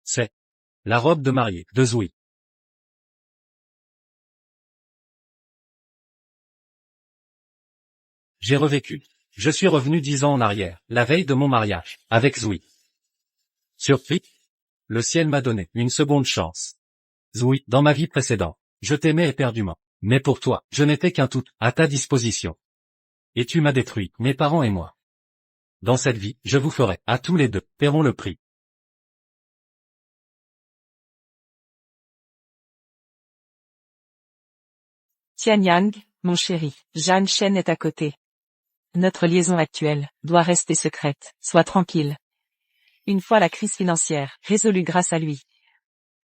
C'est la robe de mariée de Zoé. J'ai revécu. Je suis revenu 10 ans en arrière, la veille de mon mariage, avec Zoé. Surpris? Le ciel m'a donné une seconde chance. Zoé, dans ma vie précédente, je t'aimais éperdument. Mais pour toi, je n'étais qu'un tout, à ta disposition. Et tu m'as détruit, mes parents et moi. Dans cette vie, je vous ferai, à tous les deux, paierons le prix. Tianyang, mon chéri, Jeanne Chen est à côté. Notre liaison actuelle doit rester secrète, sois tranquille. Une fois la crise financière résolue grâce à lui,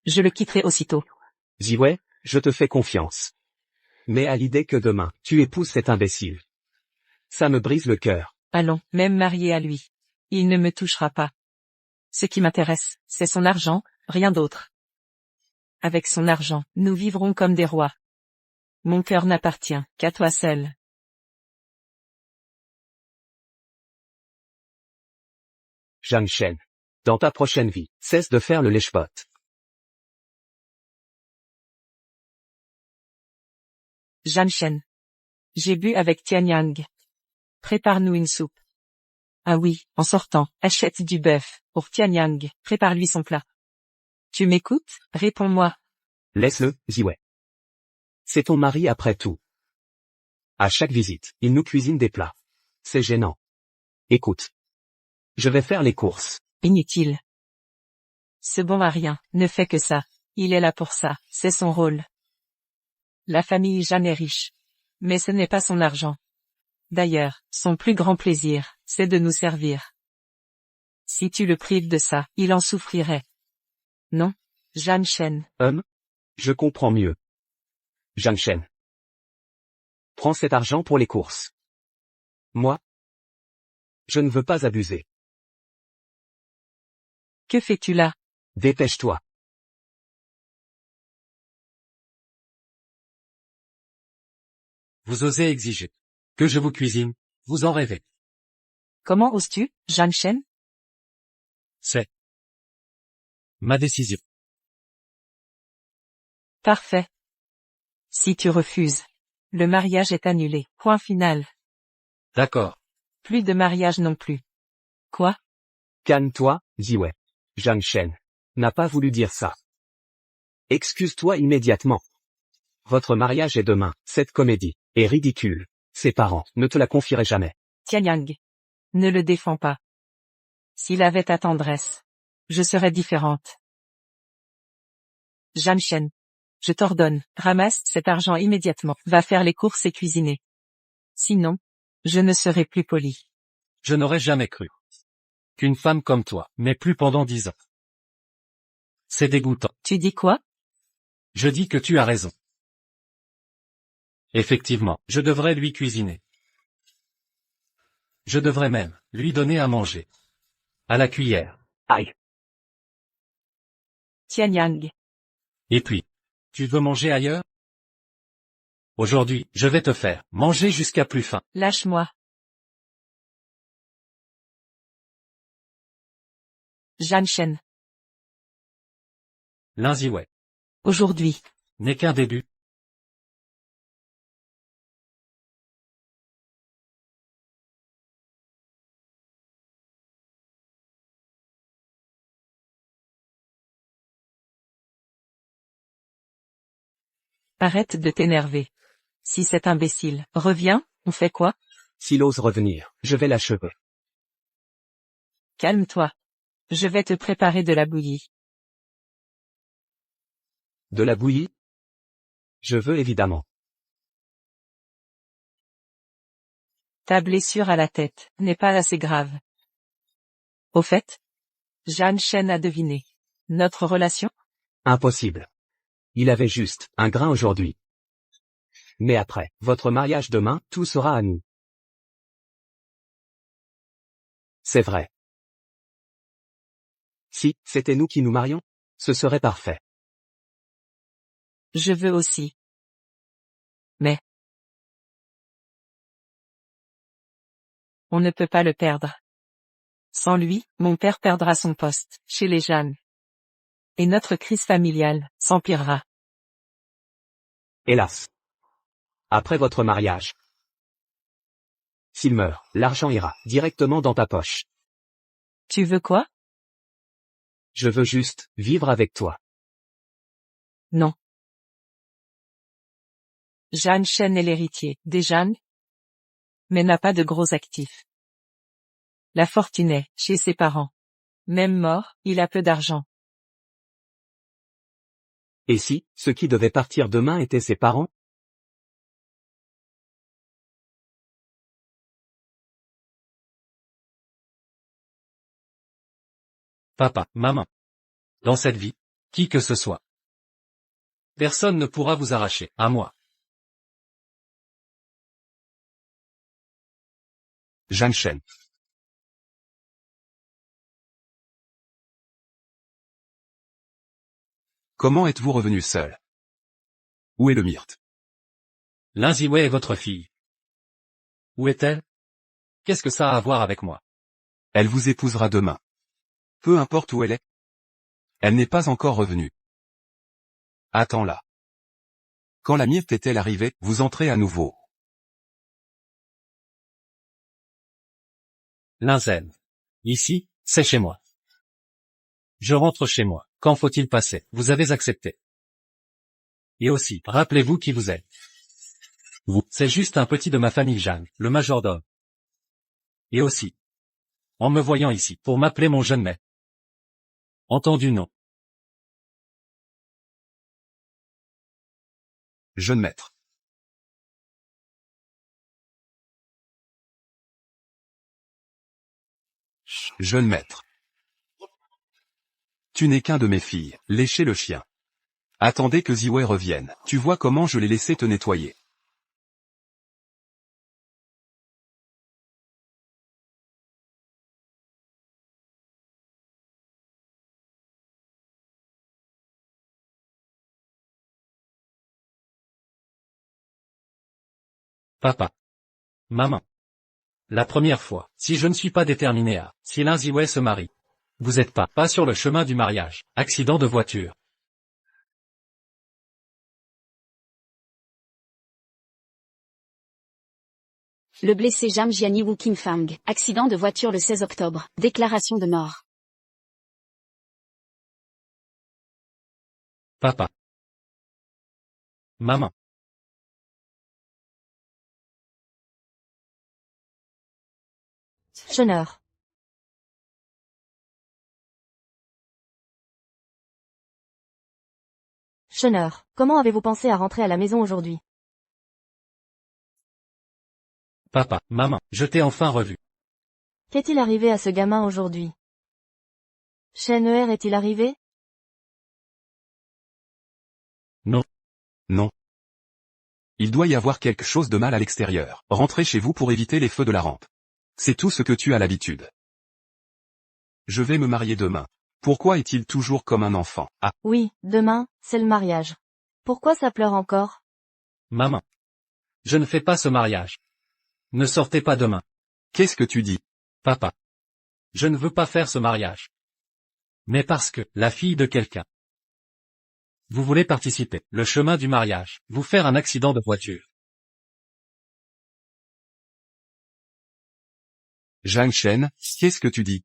je le quitterai aussitôt. Ziwei, je te fais confiance. Mais à l'idée que demain, tu épouses cet imbécile. Ça me brise le cœur. Allons, même marié à lui. Il ne me touchera pas. Ce qui m'intéresse, c'est son argent, rien d'autre. Avec son argent, nous vivrons comme des rois. Mon cœur n'appartient qu'à toi seul. Jeanne Chen. Dans ta prochaine vie, cesse de faire le lèche-bot. Jeanne Chen. J'ai bu avec Tianyang. Prépare-nous une soupe. Ah oui, en sortant, achète du bœuf, pour Tianyang, prépare-lui son plat. Tu m'écoutes? Réponds-moi. Laisse-le, Ziwei. C'est ton mari après tout. À chaque visite, il nous cuisine des plats. C'est gênant. Écoute. Je vais faire les courses. Inutile. Ce bon à rien, ne fait que ça. Il est là pour ça, c'est son rôle. La famille Jeanne est riche. Mais ce n'est pas son argent. D'ailleurs, son plus grand plaisir, c'est de nous servir. Si tu le prives de ça, il en souffrirait. Non, Jeanne Chen. Je comprends mieux. Jeanne Chen. Prends cet argent pour les courses. Moi? Je ne veux pas abuser. Que fais-tu là? Dépêche-toi. Vous osez exiger que je vous cuisine, vous en rêvez. Comment oses-tu, Jeanne Chen? C'est ma décision. Parfait. Si tu refuses, le mariage est annulé. Point final. D'accord. Plus de mariage non plus. Quoi? Calme-toi, Ziwei. Jeanne Chen n'a pas voulu dire ça. Excuse-toi immédiatement. Votre mariage est demain. Cette comédie est ridicule. Ses parents ne te la confieraient jamais. Tianyang. Ne le défends pas. S'il avait ta tendresse, je serais différente. Jeanne Chen. Je t'ordonne, ramasse cet argent immédiatement. Va faire les courses et cuisiner. Sinon, je ne serai plus poli. Je n'aurais jamais cru qu'une femme comme toi, mais plus pendant 10 ans. C'est dégoûtant. Tu dis quoi? Je dis que tu as raison. Effectivement, je devrais lui cuisiner. Je devrais même lui donner à manger. À la cuillère. Aïe. Tianyang. Et puis, tu veux manger ailleurs? Aujourd'hui, je vais te faire manger jusqu'à plus faim. Lâche-moi. Jeanne Chen. Ziwei Aujourd'hui. n'est qu'un début. Arrête de t'énerver. Si cet imbécile revient, on fait quoi? S'il ose revenir, je vais l'achever. Calme-toi. Je vais te préparer de la bouillie. De la bouillie? Je veux évidemment. Ta blessure à la tête n'est pas assez grave. Au fait, Jeanne Chen a deviné notre relation? Impossible. Il avait juste un grain aujourd'hui. Mais après, votre mariage demain, tout sera à nous. C'est vrai. Si, c'était nous qui nous marions, ce serait parfait. Je veux aussi. Mais on ne peut pas le perdre. Sans lui, mon père perdra son poste, chez les Jeanne. Et notre crise familiale s'empirera. Hélas. Après votre mariage. S'il meurt, l'argent ira directement dans ta poche. Tu veux quoi? Je veux juste vivre avec toi. Non. Jeanne Chen est l'héritier des Jeanne, mais n'a pas de gros actifs. La fortune est chez ses parents. Même mort, il a peu d'argent. Et si, ceux qui devaient partir demain étaient ses parents? Papa, maman. Dans cette vie, qui que ce soit. Personne ne pourra vous arracher, à moi. Jeanne Chen. Comment êtes-vous revenu seul? Où est le myrte? Lin Ziwei est votre fille. Où est-elle? Qu'est-ce que ça a à voir avec moi? Elle vous épousera demain. Peu importe où elle est. Elle n'est pas encore revenue. Attends-la. Quand la myrte est-elle arrivée, vous entrez à nouveau. Lin Zhen. Ici, c'est chez moi. Je rentre chez moi. Quand faut-il passer? Vous avez accepté. Et aussi, rappelez-vous qui vous êtes. Vous, c'est juste un petit de ma famille Jeanne, le majordome. Et aussi, en me voyant ici, pour m'appeler mon jeune maître. Entendu non. Jeune maître. Jeune maître. Tu n'es qu'un de mes filles, léchez le chien. Attendez que Ziwei revienne, tu vois comment je l'ai laissé te nettoyer. Papa. Maman. La première fois, si je ne suis pas déterminé à, si Lin Ziwei se marie. Vous êtes pas sur le chemin du mariage, accident de voiture. Le blessé Jam Jiani Wu Kim Fang, accident de voiture le 16 octobre, déclaration de mort. Papa. Maman. Schöneur. Schöneur, comment avez-vous pensé à rentrer à la maison aujourd'hui? Papa, maman, je t'ai enfin revu. Qu'est-il arrivé à ce gamin aujourd'hui? Schöneur est-il arrivé? Non. Non. Il doit y avoir quelque chose de mal à l'extérieur. Rentrez chez vous pour éviter les feux de la rampe. C'est tout ce que tu as l'habitude. Je vais me marier demain. Pourquoi est-il toujours comme un enfant? Ah, Oui, demain, c'est le mariage. Pourquoi ça pleure encore? Maman. Je ne fais pas ce mariage. Ne sortez pas demain. qu'est-ce que tu dis? Papa. Je ne veux pas faire ce mariage. Mais parce que, la fille de quelqu'un. Vous voulez participer, le chemin du mariage, vous faire un accident de voiture. Jeanne Chen, qu'est-ce que tu dis?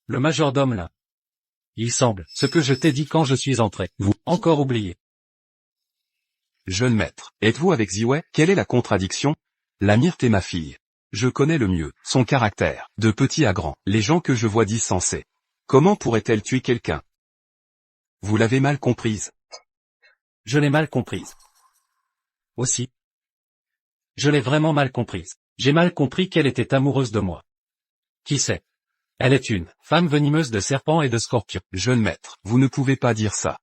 Le majordome là. Il semble, ce que je t'ai dit quand je suis entré, vous, encore oublié. Jeune maître, êtes-vous avec Ziwei? Quelle est la contradiction? La myrte est ma fille. Je connais le mieux, son caractère, de petit à grand, les gens que je vois disent sensés. Comment pourrait-elle tuer quelqu'un? Vous l'avez mal comprise. Je l'ai mal comprise. Aussi. Je l'ai vraiment mal comprise. J'ai mal compris qu'elle était amoureuse de moi. Qui sait? Elle est une femme venimeuse de serpents et de scorpions. Jeune maître, vous ne pouvez pas dire ça.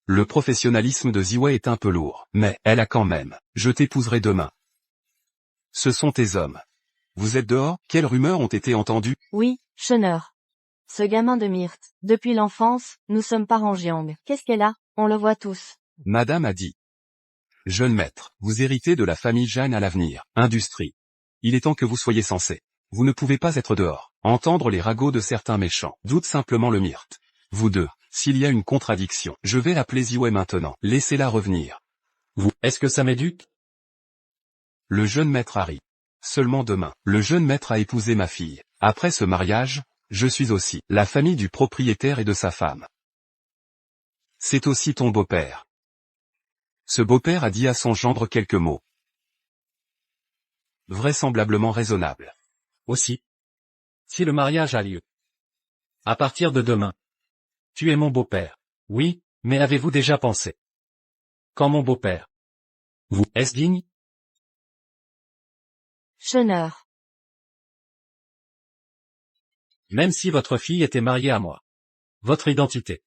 Le professionnalisme de Ziwei est un peu lourd, mais elle a quand même. Je t'épouserai demain. Ce sont tes hommes. Vous êtes dehors? Quelles rumeurs ont été entendues? Oui, Schöneur. Ce gamin de Myrte, depuis l'enfance, nous sommes parents Jiang. Qu'est-ce qu'elle a? On le voit tous. Madame a dit. Jeune maître, vous héritez de la famille Jeanne à l'avenir. Industrie. Il est temps que vous soyez sensé. Vous ne pouvez pas être dehors. Entendre les ragots de certains méchants. Doute simplement le myrte. Vous deux, s'il y a une contradiction, je vais appeler Ziwei maintenant. Laissez-la revenir. Vous, est-ce que ça m'éduque? Le jeune maître Harry. Seulement demain, le jeune maître a épousé ma fille. Après ce mariage, je suis aussi la famille du propriétaire et de sa femme. C'est aussi ton beau-père. Ce beau-père a dit à son gendre quelques mots. Vraisemblablement raisonnables. Aussi. Si le mariage a lieu. À partir de demain. Tu es mon beau-père. Oui, mais avez-vous déjà pensé? Quand mon beau-père. Vous, est-ce digne? Cheneur. Même si votre fille était mariée à moi. Votre identité.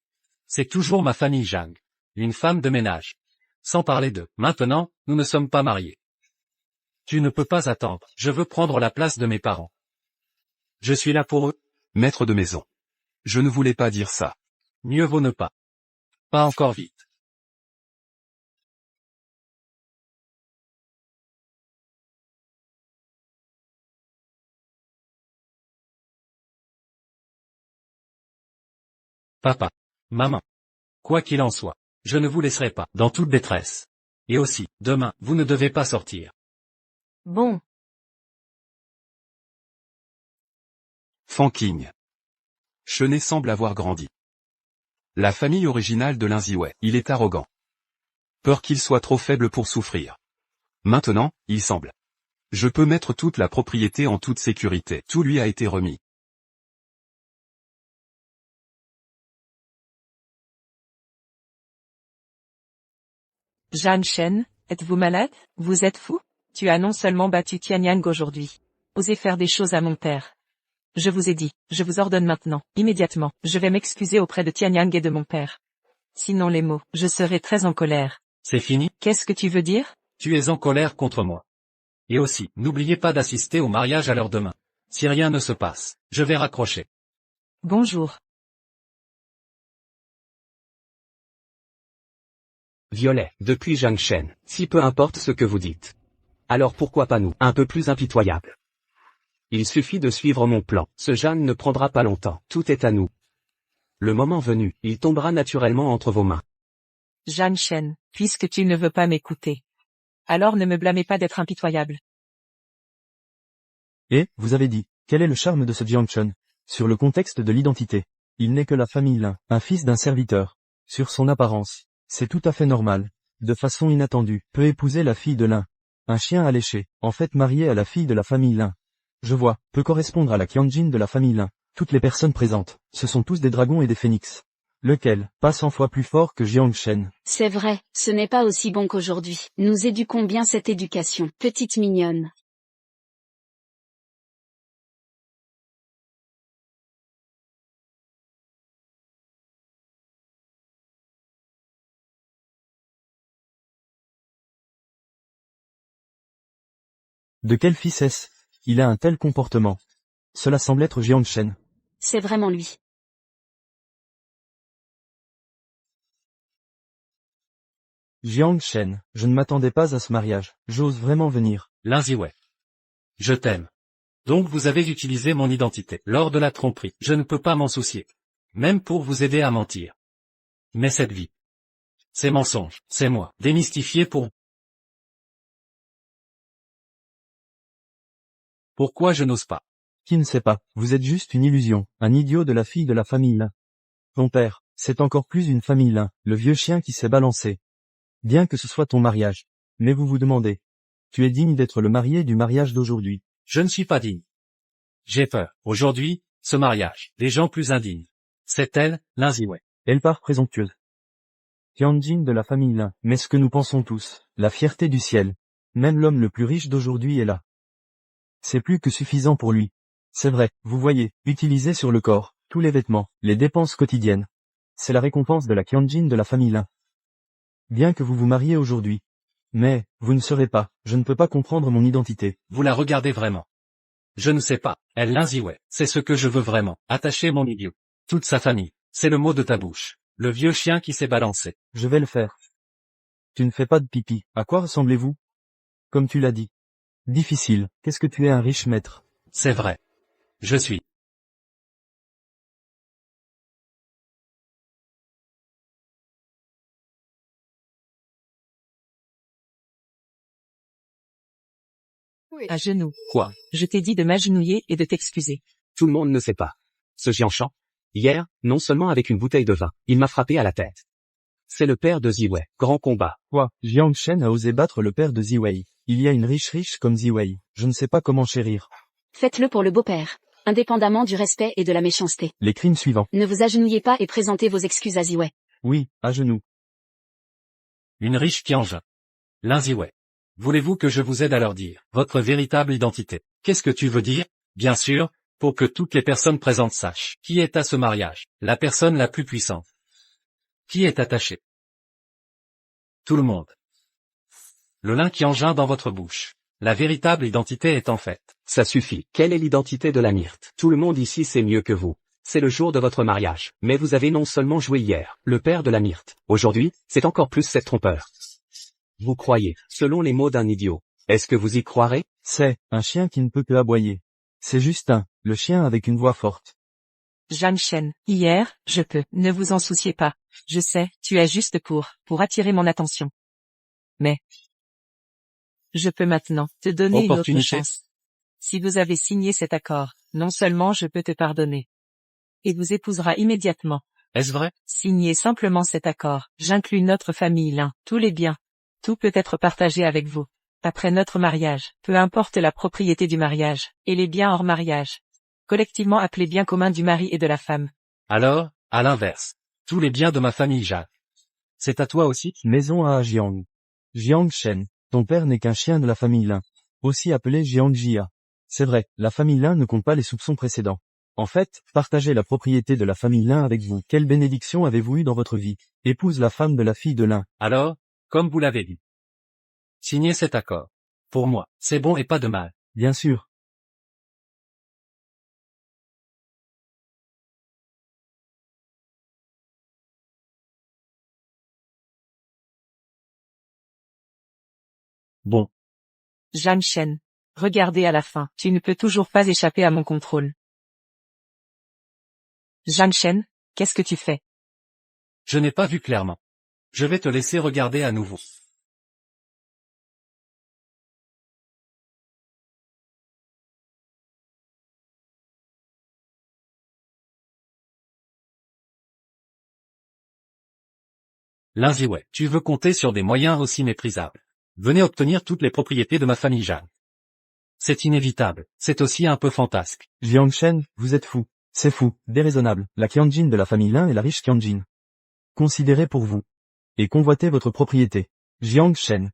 C'est toujours ma famille Zhang. Une femme de ménage. Sans parler de, maintenant, nous ne sommes pas mariés. Tu ne peux pas attendre, je veux prendre la place de mes parents. Je suis là pour eux. Maître de maison. Je ne voulais pas dire ça. Mieux vaut ne pas. Pas encore vite. Papa. Maman. Quoi qu'il en soit, je ne vous laisserai pas dans toute détresse. Et aussi, demain, vous ne devez pas sortir. Bon. Fanking. Chenet semble avoir grandi. La famille originale de Linziwei, il est arrogant. Peur qu'il soit trop faible pour souffrir. Maintenant, il semble. Je peux mettre toute la propriété en toute sécurité. Tout lui a été remis. Zhan Shen, êtes-vous malade? Vous êtes fou? Tu as non seulement battu Tianyang aujourd'hui. Osez faire des choses à mon père. Je vous ai dit, je vous ordonne maintenant, immédiatement, je vais m'excuser auprès de Tianyang et de mon père. Sinon les mots, je serai très en colère. C'est fini? Qu'est-ce que tu veux dire? Tu es en colère contre moi. Et aussi, n'oubliez pas d'assister au mariage à l'heure demain. Si rien ne se passe, je vais raccrocher. Bonjour. Violet, depuis Zhang Shen, si peu importe ce que vous dites. Alors pourquoi pas nous, un peu plus impitoyables? Il suffit de suivre mon plan, ce Jeanne ne prendra pas longtemps, tout est à nous. Le moment venu, il tombera naturellement entre vos mains. Zhan Shen, puisque tu ne veux pas m'écouter. Alors ne me blâmez pas d'être impitoyable. Et, vous avez dit, quel est le charme de ce Jiangchun? Sur le contexte de l'identité. Il n'est que la famille Lin, un fils d'un serviteur. Sur son apparence. C'est tout à fait normal. De façon inattendue, peut épouser la fille de Lin. Un chien alléché, en fait marié à la fille de la famille Lin. Je vois, peut correspondre à la Qianjin de la famille Lin. Toutes les personnes présentes, ce sont tous des dragons et des phénix. Lequel, pas 100 fois plus fort que Jiang Shen. C'est vrai, ce n'est pas aussi bon qu'aujourd'hui. Nous éduquons bien cette éducation, petite mignonne. De quel fils est-ce? Il a un tel comportement. Cela semble être Jiang Shen. C'est vraiment lui. Jiang Shen, je ne m'attendais pas à ce mariage. J'ose vraiment venir. Linziwei. Je t'aime. Donc vous avez utilisé mon identité lors de la tromperie. Je ne peux pas m'en soucier. Même pour vous aider à mentir. Mais cette vie. Ces mensonges, c'est moi, démystifié pour... Pourquoi je n'ose pas? Qui ne sait pas, vous êtes juste une illusion, un idiot de la fille de la famille Lin. Ton père, c'est encore plus une famille Lin, le vieux chien qui s'est balancé. Bien que ce soit ton mariage. Mais vous vous demandez. Tu es digne d'être le marié du mariage d'aujourd'hui. Je ne suis pas digne. J'ai peur. Aujourd'hui, ce mariage, des gens plus indignes. C'est elle, Linziwei. Elle part présomptueuse. Tianjin de la famille Lin, mais ce que nous pensons tous, la fierté du ciel. Même l'homme le plus riche d'aujourd'hui est là. C'est plus que suffisant pour lui. C'est vrai, vous voyez, utilisé sur le corps, tous les vêtements, les dépenses quotidiennes. C'est la récompense de la Qianjin de la famille Lin. Bien que vous vous mariez aujourd'hui. Mais, vous ne serez pas, je ne peux pas comprendre mon identité. Vous la regardez vraiment. Je ne sais pas, elle Linziwei, c'est ce que je veux vraiment, attacher mon idiot. Toute sa famille, c'est le mot de ta bouche. Le vieux chien qui s'est balancé. Je vais le faire. Tu ne fais pas de pipi, à quoi ressemblez-vous? Comme tu l'as dit. Difficile, qu'est-ce que tu es un riche maître? C'est vrai. Je suis. À genoux. Quoi? Je t'ai dit de m'agenouiller et de t'excuser. Tout le monde ne sait pas. Ce Jianshan, hier, non seulement avec une bouteille de vin, il m'a frappé à la tête. C'est le père de Ziwei. Grand combat. Quoi? Jiang Shen a osé battre le père de Ziwei. Il y a une riche comme Ziwei. Je ne sais pas comment chérir. Faites-le pour le beau-père. Indépendamment du respect et de la méchanceté. Les crimes suivants. Ne vous agenouillez pas et présentez vos excuses à Ziwei. Oui, à genoux. Une riche Qianjun. Lin Ziwei. Voulez-vous que je vous aide à leur dire votre véritable identité? Qu'est-ce que tu veux dire? Bien sûr, pour que toutes les personnes présentes sachent qui est à ce mariage, la personne la plus puissante. Qui est attaché? Tout le monde. Le Lin Qianjun dans votre bouche. La véritable identité est en fait. Ça suffit. Quelle est l'identité de la myrte? Tout le monde ici sait mieux que vous. C'est le jour de votre mariage. Mais vous avez non seulement joué hier, le père de la myrte. Aujourd'hui, c'est encore plus cette trompeur. Vous croyez, selon les mots d'un idiot. Est-ce que vous y croirez? C'est un chien qui ne peut que aboyer. C'est Justin, le chien avec une voix forte. Zhang Shen. Hier, je peux. Ne vous en souciez pas. Je sais, tu es juste pour attirer mon attention. Mais je peux maintenant te donner une autre Opportunité. chance. Si vous avez signé cet accord, non seulement je peux te pardonner, et vous épousera immédiatement. Est-ce vrai? Signez simplement cet accord. J'inclus notre famille l'un, tous les biens. Tout peut être partagé avec vous. Après notre mariage, peu importe la propriété du mariage, et les biens hors mariage. Collectivement appelés biens communs du mari et de la femme. Alors, à l'inverse. Tous les biens de ma famille Jia. C'est à toi aussi? Maison à Jiang. Jiang Shen. Ton père n'est qu'un chien de la famille Lin. Aussi appelé Jiang Jia. C'est vrai, la famille Lin ne compte pas les soupçons précédents. En fait, partagez la propriété de la famille Lin avec vous. Quelle bénédiction avez-vous eue dans votre vie? Épouse la femme de la fille de Lin. Alors, comme vous l'avez dit. Signez cet accord. Pour moi, c'est bon et pas de mal. Bien sûr. Bon. Zhang Shen. Regardez à la fin. Tu ne peux toujours pas échapper à mon contrôle. Zhang Shen, qu'est-ce que tu fais? Je n'ai pas vu clairement. Je vais te laisser regarder à nouveau. Lin Ziwei, tu veux compter sur des moyens aussi méprisables. Venez obtenir toutes les propriétés de ma famille Jeanne. C'est inévitable, c'est aussi un peu fantasque. Jiang Shen, vous êtes fou. C'est fou, déraisonnable. La Qianjin de la famille Lin est la riche Qianjin. Considérez pour vous. Et convoitez votre propriété. Jiang Shen.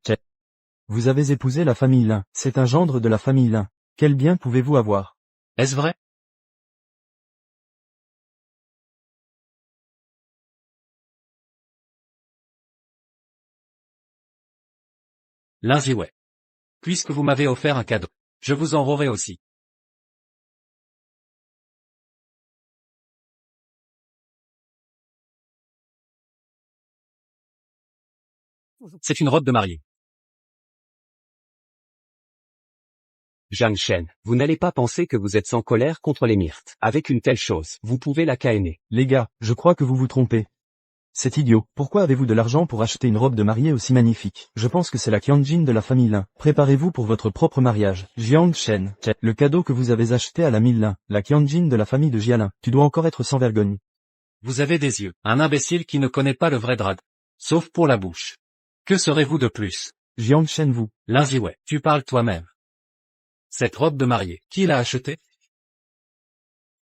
Vous avez épousé la famille Lin. C'est un gendre de la famille Lin. Quel bien pouvez-vous avoir? Est-ce vrai? Lin Ziwei. Puisque vous m'avez offert un cadeau, je vous en aurai aussi. C'est une robe de mariée. Zhang Shen, vous n'allez pas penser que vous êtes sans colère contre les myrtes. Avec une telle chose, vous pouvez la caïner. Les gars, je crois que vous vous trompez. C'est idiot. Pourquoi avez-vous de l'argent pour acheter une robe de mariée aussi magnifique? Je pense que c'est la Qianjin de la famille Lin. Préparez-vous pour votre propre mariage. Jiang Shen. Le cadeau que vous avez acheté à la mille Lin. La Qianjin de la famille de Jialin. Tu dois encore être sans vergogne. Vous avez des yeux. Un imbécile qui ne connaît pas le vrai dragon. Sauf pour la bouche. Que serez-vous de plus? Jiang Shen vous. Lin Ziwei, tu parles toi-même. Cette robe de mariée, qui l'a achetée?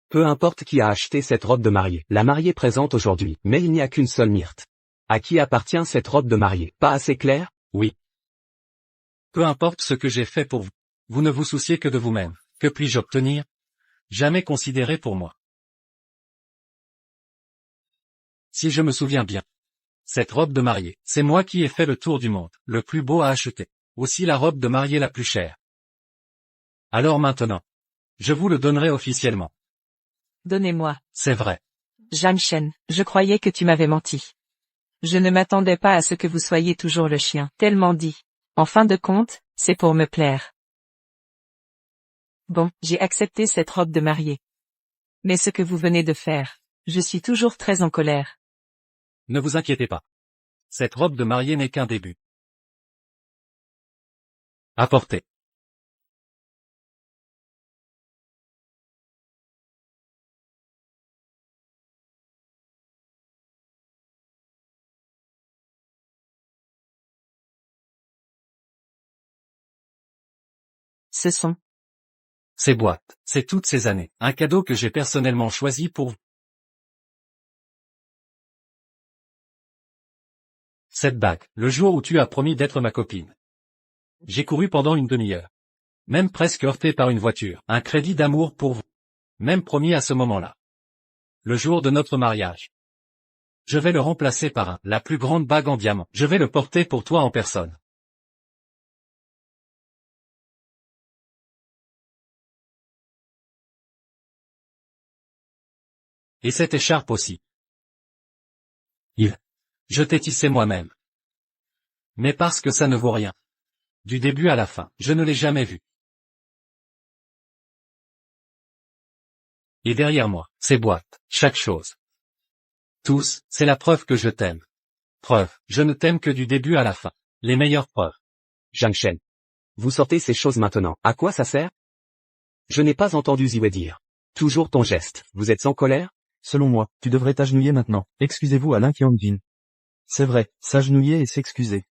Peu importe qui a acheté cette robe de mariée. La mariée présente aujourd'hui, mais il n'y a qu'une seule myrte. À qui appartient cette robe de mariée? Pas assez clair? Oui. Peu importe ce que j'ai fait pour vous. Vous ne vous souciez que de vous-même. Que puis-je obtenir? Jamais considéré pour moi. Si je me souviens bien. Cette robe de mariée, c'est moi qui ai fait le tour du monde, le plus beau à acheter. Aussi la robe de mariée la plus chère. Alors maintenant. Je vous le donnerai officiellement. Donnez-moi. C'est vrai. Zhang Shen, je croyais que tu m'avais menti. Je ne m'attendais pas à ce que vous soyez toujours le chien. Tellement dit. En fin de compte, c'est pour me plaire. Bon, j'ai accepté cette robe de mariée. Mais ce que vous venez de faire, je suis toujours très en colère. Ne vous inquiétez pas. Cette robe de mariée n'est qu'un début. Apportez. Ce sont, Ces boîtes, c'est toutes ces années, un cadeau que j'ai personnellement choisi pour vous. Cette bague, le jour où tu as promis d'être ma copine. J'ai couru pendant une demi-heure. Même presque heurté par une voiture, un crédit d'amour pour vous. Même promis à ce moment-là. Le jour de notre mariage. Je vais le remplacer par la plus grande bague en diamant. Je vais le porter pour toi en personne. Et cette écharpe aussi. Je t'ai tissé moi-même. Mais parce que ça ne vaut rien. Du début à la fin, je ne l'ai jamais vu. Et derrière moi, ces boîtes, chaque chose. Tous, c'est la preuve que je t'aime. Preuve, je ne t'aime que du début à la fin. Les meilleures preuves. Zhang Shen. Vous sortez ces choses maintenant. À quoi ça sert? Je n'ai pas entendu Ziwei dire. Toujours ton geste. Vous êtes en colère? Selon moi, tu devrais t'agenouiller maintenant. Excusez-vous à Lin Qianjin. C'est vrai, s'agenouiller et s'excuser.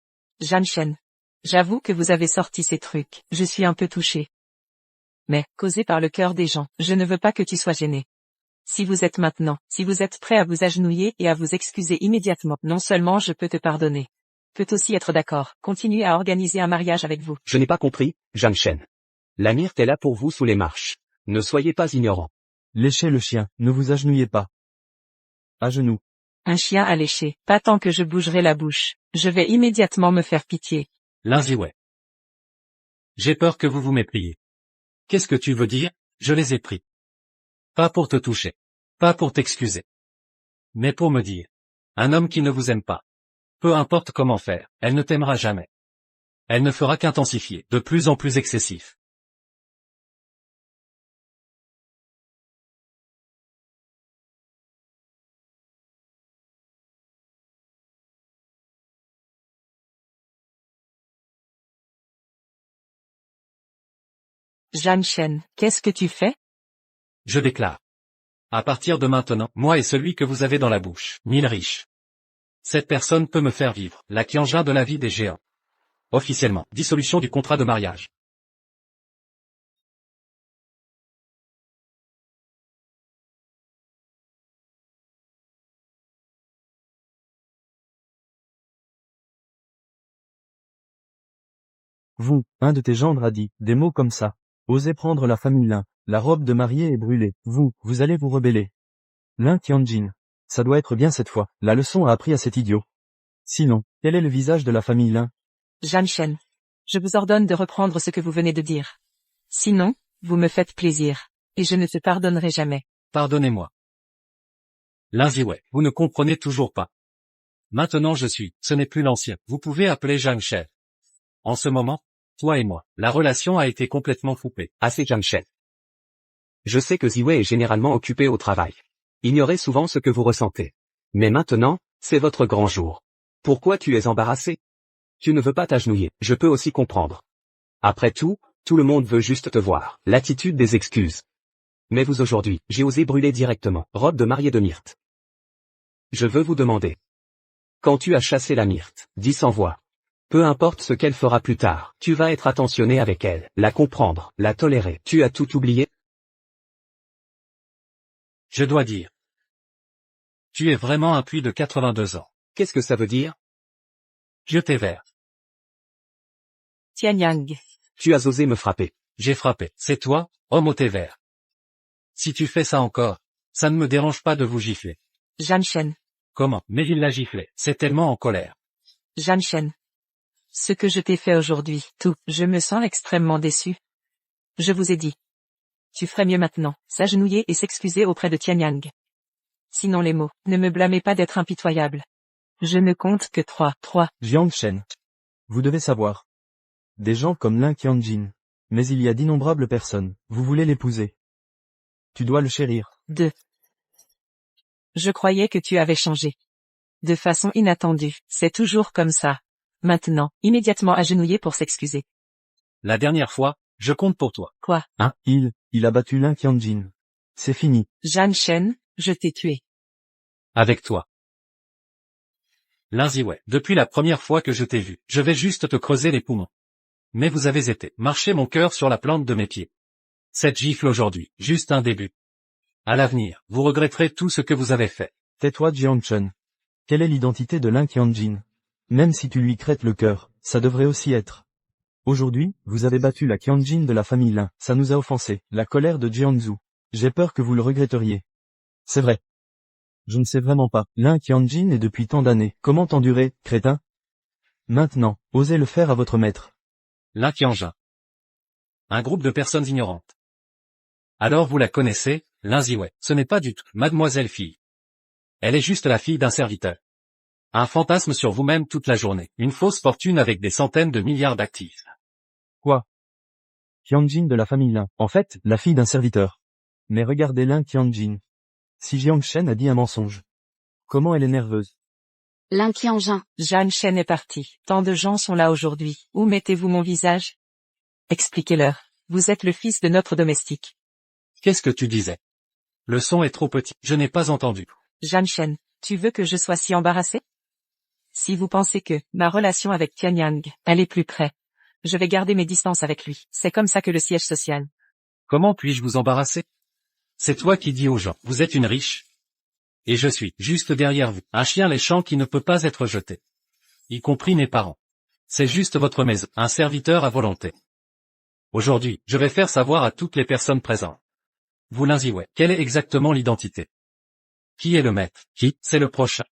Zhang Shen. J'avoue que vous avez sorti ces trucs, je suis un peu touché. Mais, causé par le cœur des gens, je ne veux pas que tu sois gêné. Si vous êtes prêt à vous agenouiller et à vous excuser immédiatement, non seulement je peux te pardonner. Peut aussi être d'accord, continuer à organiser un mariage avec vous. Je n'ai pas compris, Zhang Shen. La myrte est là pour vous sous les marches. Ne soyez pas ignorant. Léchez le chien, ne vous agenouillez pas. À genoux. Un chien à lécher, pas tant que je bougerai la bouche. Je vais immédiatement me faire pitié. Lin Ziwei. J'ai peur que vous vous mépriez. Qu'est-ce que tu veux dire? Je les ai pris. Pas pour te toucher. Pas pour t'excuser. Mais pour me dire. Un homme qui ne vous aime pas. Peu importe comment faire, elle ne t'aimera jamais. Elle ne fera qu'intensifier, de plus en plus excessif. Zhang Shen, qu'est-ce que tu fais? Je déclare. À partir de maintenant, moi et celui que vous avez dans la bouche, mille riches. Cette personne peut me faire vivre, la Qianjin de la vie des géants. Officiellement, dissolution du contrat de mariage. Vous, un de tes gendres a dit, des mots comme ça. Osez prendre la famille Lin, la robe de mariée est brûlée. Vous allez vous rebeller. Lin Qianjin. Ça doit être bien cette fois, la leçon a appris à cet idiot. Sinon, quel est le visage de la famille Lin? Zhang Shen. Je vous ordonne de reprendre ce que vous venez de dire. Sinon, vous me faites plaisir. Et je ne te pardonnerai jamais. Pardonnez-moi. Lin Ziwei, vous ne comprenez toujours pas. Maintenant ce n'est plus l'ancien. Vous pouvez appeler Zhang Shen. En ce moment, toi et moi, la relation a été complètement coupée. Assez Zhang Shen. Je sais que Ziwei est généralement occupé au travail. Ignorez souvent ce que vous ressentez. Mais maintenant, c'est votre grand jour. Pourquoi tu es embarrassé? Tu ne veux pas t'agenouiller, je peux aussi comprendre. Après tout le monde veut juste te voir. L'attitude des excuses. Mais vous aujourd'hui, j'ai osé brûler directement. Robe de mariée de myrte. Je veux vous demander. Quand tu as chassé la myrte, dis sans voix. Peu importe ce qu'elle fera plus tard, tu vas être attentionné avec elle, la comprendre, la tolérer. Tu as tout oublié? Je dois dire. Tu es vraiment un puits de 82 ans. Qu'est-ce que ça veut dire? Je t'ai vert. Tianyang. Tu as osé me frapper. J'ai frappé. C'est toi, homme au thé vert. Si tu fais ça encore, ça ne me dérange pas de vous gifler. Zhang Shen. Comment? Mais il l'a giflé. C'est tellement en colère. Zhang Shen. Ce que je t'ai fait aujourd'hui, je me sens extrêmement déçu. Je vous ai dit. Tu ferais mieux maintenant, s'agenouiller et s'excuser auprès de Tianyang. Sinon les mots, ne me blâmez pas d'être impitoyable. Je ne compte que 3. Jiang Shen. Vous devez savoir. Des gens comme Lin Qianjin. Mais il y a d'innombrables personnes, vous voulez l'épouser. Tu dois le chérir. 2. Je croyais que tu avais changé. De façon inattendue, c'est toujours comme ça. Maintenant, immédiatement agenouillé pour s'excuser. La dernière fois, je compte pour toi. Quoi? Il a battu Lin Qianjin. C'est fini. Zhang Shen, je t'ai tué. Avec toi. Lin Ziwei, depuis la première fois que je t'ai vu, je vais juste te creuser les poumons. Mais vous avez été marcher mon cœur sur la plante de mes pieds. Cette gifle aujourd'hui, juste un début. À l'avenir, vous regretterez tout ce que vous avez fait. Tais-toi Jiang Chen. Quelle est l'identité de Lin Qianjin? Même si tu lui crêtes le cœur, ça devrait aussi être. Aujourd'hui, vous avez battu la Qianjin de la famille Lin, ça nous a offensé, la colère de Jiangsu. J'ai peur que vous le regretteriez. C'est vrai. Je ne sais vraiment pas. Lin Qianjin est depuis tant d'années. Comment endurer, crétin? Maintenant, osez le faire à votre maître. Lin Qianjin. Un groupe de personnes ignorantes. Alors vous la connaissez, Lin Ziwei. Ce n'est pas du tout mademoiselle fille. Elle est juste la fille d'un serviteur. Un fantasme sur vous-même toute la journée. Une fausse fortune avec des centaines de milliards d'actifs. Quoi? Qianjin de la famille Lin. En fait, la fille d'un serviteur. Mais regardez Lin Qianjin. Si Jiang Shen a dit un mensonge. Comment elle est nerveuse. Lin Qianjin. Zhang Shen est parti. Tant de gens sont là aujourd'hui. Où mettez-vous mon visage? Expliquez-leur. Vous êtes le fils de notre domestique. Qu'est-ce que tu disais? Le son est trop petit. Je n'ai pas entendu. Zhang Shen, tu veux que je sois si embarrassé? Si vous pensez que ma relation avec Tianyang, elle est plus près, je vais garder mes distances avec lui. C'est comme ça que le siège social. Comment puis-je vous embarrasser? C'est toi qui dis aux gens, vous êtes une riche. Et je suis juste derrière vous, un chien léchant qui ne peut pas être jeté. Y compris mes parents. C'est juste votre maison, un serviteur à volonté. Aujourd'hui, je vais faire savoir à toutes les personnes présentes. Vous Lin Ziwei, quelle est exactement l'identité? Qui est le maître? Qui, c'est le prochain?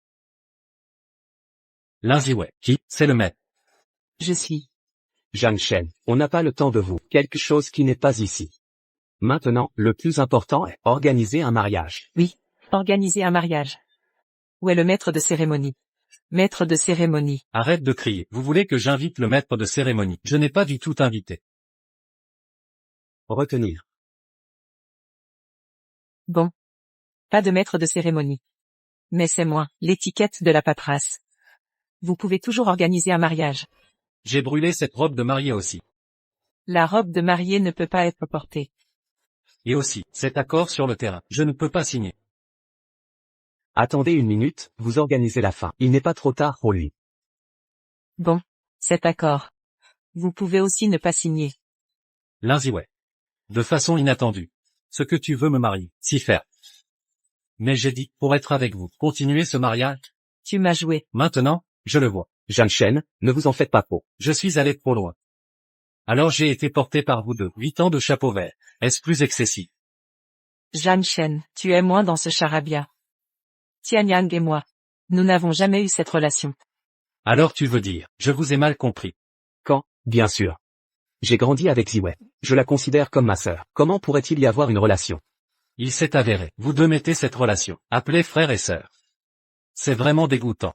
Lin Ziwei, qui, c'est le maître? Je suis. Zhang Shen, on n'a pas le temps de vous. Quelque chose qui n'est pas ici. Maintenant, le plus important est organiser un mariage. Oui, organiser un mariage. Où est le maître de cérémonie? Maître de cérémonie. Arrête de crier. Vous voulez que j'invite le maître de cérémonie? Je n'ai pas du tout invité. Retenir. Bon. Pas de maître de cérémonie. Mais c'est moi, l'étiquette de la paperasse. Vous pouvez toujours organiser un mariage. J'ai brûlé cette robe de mariée aussi. La robe de mariée ne peut pas être portée. Et aussi, cet accord sur le terrain. Je ne peux pas signer. Attendez une minute, vous organisez la fin. Il n'est pas trop tard pour lui. Bon. Cet accord. Vous pouvez aussi ne pas signer. Lin Ziwei. De façon inattendue. Ce que tu veux me marier, si faire. Mais j'ai dit, pour être avec vous, continuer ce mariage. Tu m'as joué. Maintenant, je le vois. Zhang Shen, ne vous en faites pas trop. Je suis allé trop loin. Alors j'ai été porté par vous deux. 8 ans de chapeau vert. Est-ce plus excessif? Zhang Shen, tu es moins dans ce charabia. Tianyang et moi. Nous n'avons jamais eu cette relation. Alors tu veux dire, je vous ai mal compris. Quand? Bien sûr. J'ai grandi avec Ziwei. Je la considère comme ma sœur. Comment pourrait-il y avoir une relation? Il s'est avéré, vous deux mettez cette relation, appelée frère et sœur. C'est vraiment dégoûtant.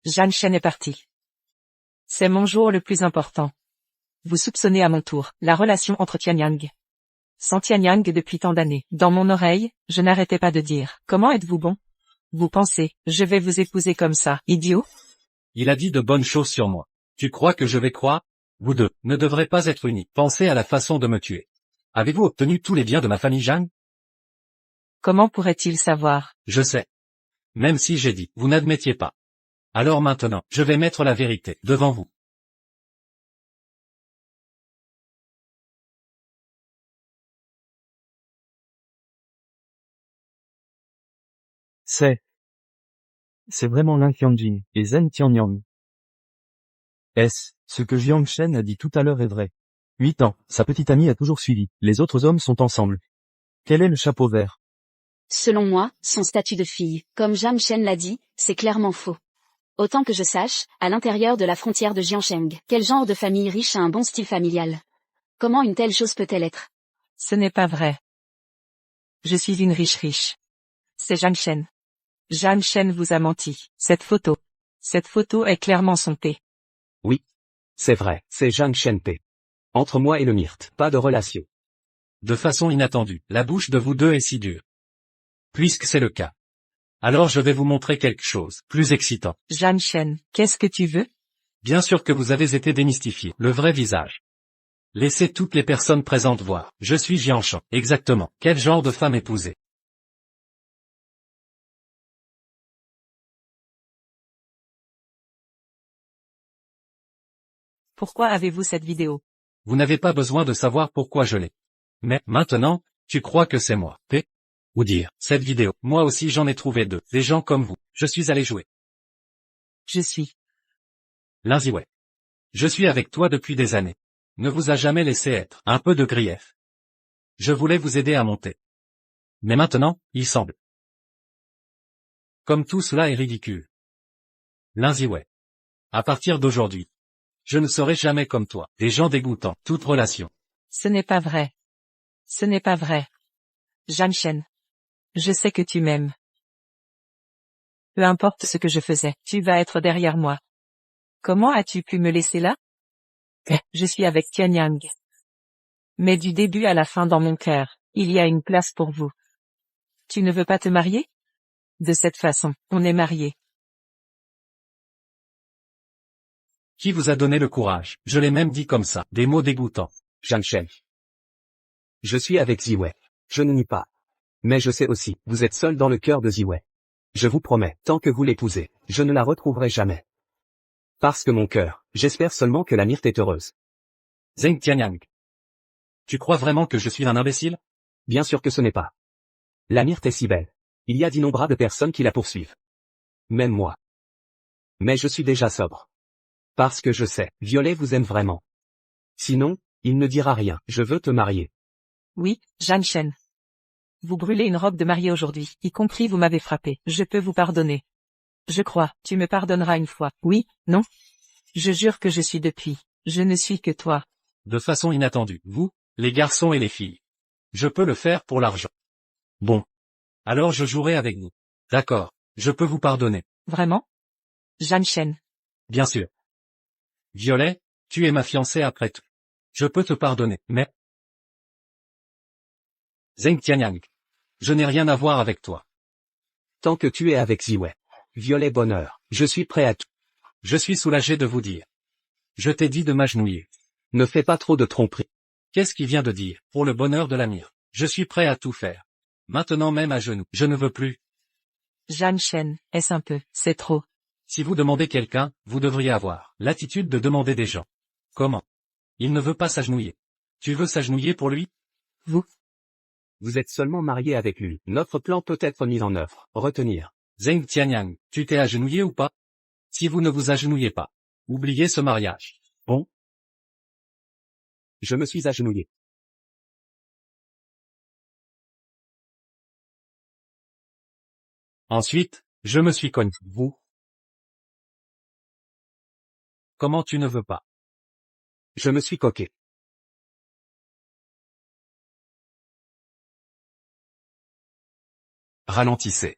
Zhang Shen est parti. C'est mon jour le plus important. Vous soupçonnez à mon tour la relation entre Tianyang. Sans Tianyang depuis tant d'années. Dans mon oreille, je n'arrêtais pas de dire, comment êtes-vous bon? Vous pensez, je vais vous épouser comme ça, idiot? Il a dit de bonnes choses sur moi. Tu crois que je vais croire? Vous deux ne devrez pas être unis. Pensez à la façon de me tuer. Avez-vous obtenu tous les biens de ma famille Zhang? Comment pourrait-il savoir? Je sais. Même si j'ai dit, vous n'admettiez pas. Alors maintenant, je vais mettre la vérité devant vous. C'est vraiment Lin Qianjin et Zhen Tianyang. Ce que Jiang Shen a dit tout à l'heure est vrai. 8 ans, sa petite amie a toujours suivi, les autres hommes sont ensemble. Quel est le chapeau vert? Selon moi, son statut de fille, comme Zhang Shen l'a dit, c'est clairement faux. Autant que je sache, à l'intérieur de la frontière de Jiangsheng, quel genre de famille riche a un bon style familial? Comment une telle chose peut-elle être? Ce n'est pas vrai. Je suis une riche. C'est Zhang Shen. Zhang Shen vous a menti. Cette photo est clairement son thé. Oui. C'est vrai, c'est Zhang Shen P. Entre moi et le myrte, pas de relation. De façon inattendue, la bouche de vous deux est si dure. Puisque c'est le cas. Alors je vais vous montrer quelque chose, plus excitant. Jeanne Chen, qu'est-ce que tu veux? Bien sûr que vous avez été démystifié, le vrai visage. Laissez toutes les personnes présentes voir. Je suis Jianshan. Exactement. Quel genre de femme épouser? Pourquoi avez-vous cette vidéo? Vous n'avez pas besoin de savoir pourquoi je l'ai. Mais, maintenant, tu crois que c'est moi. Ou dire, cette vidéo, moi aussi j'en ai trouvé deux, des gens comme vous. Je suis allé jouer. Je suis. Lin Ziwei. Je suis avec toi depuis des années. Ne vous a jamais laissé être un peu de grief. Je voulais vous aider à monter. Mais maintenant, il semble. Comme tout cela est ridicule. Lin Ziwei. À partir d'aujourd'hui. Je ne serai jamais comme toi. Des gens dégoûtants, toute relation. Ce n'est pas vrai. Ce n'est pas vrai. Jeanne Chen. Je sais que tu m'aimes. Peu importe ce que je faisais, tu vas être derrière moi. Comment as-tu pu me laisser là? Je suis avec Tianyang. Mais du début à la fin dans mon cœur, il y a une place pour vous. Tu ne veux pas te marier? De cette façon, on est mariés. Qui vous a donné le courage? Je l'ai même dit comme ça, des mots dégoûtants. Jeanne Chen. Je suis avec Ziwei. Je ne nie pas. Mais je sais aussi, vous êtes seul dans le cœur de Ziwei. Je vous promets, tant que vous l'épousez, je ne la retrouverai jamais. Parce que mon cœur, j'espère seulement que la myrte est heureuse. Zheng Tianyang. Tu crois vraiment que je suis un imbécile? Bien sûr que ce n'est pas. La myrte est si belle. Il y a d'innombrables personnes qui la poursuivent. Même moi. Mais je suis déjà sobre. Parce que je sais, Violet vous aime vraiment. Sinon, il ne dira rien, je veux te marier. Oui, Jeanne Chen. Vous brûlez une robe de mariée aujourd'hui, y compris vous m'avez frappé. Je peux vous pardonner. Je crois, tu me pardonneras une fois. Oui, non? Je jure que je suis depuis. Je ne suis que toi. De façon inattendue, vous, les garçons et les filles. Je peux le faire pour l'argent. Bon. Alors je jouerai avec vous. D'accord, je peux vous pardonner. Vraiment? Jeanne Chen. Bien sûr. Violet, tu es ma fiancée après tout. Je peux te pardonner, mais... Zheng Tianyang. Je n'ai rien à voir avec toi. Tant que tu es avec Ziwei. Violet bonheur, je suis prêt à tout. Je suis soulagé de vous dire. Je t'ai dit de m'agenouiller. Ne fais pas trop de tromperies. Qu'est-ce qu'il vient de dire? Pour le bonheur de la myrte. Je suis prêt à tout faire. Maintenant même à genoux. Je ne veux plus. Jeanne Chen, est-ce un peu, c'est trop. Si vous demandez quelqu'un, vous devriez avoir l'attitude de demander des gens. Comment? Il ne veut pas s'agenouiller. Tu veux s'agenouiller pour lui? Vous? Vous êtes seulement marié avec lui. Notre plan peut être mis en œuvre. Retenir. Zheng Tianyang, tu t'es agenouillé ou pas? Si vous ne vous agenouillez pas, oubliez ce mariage. Bon? Je me suis agenouillé. Ensuite, je me suis cogné. Vous? Comment tu ne veux pas? Je me suis coqué. Ralentissez.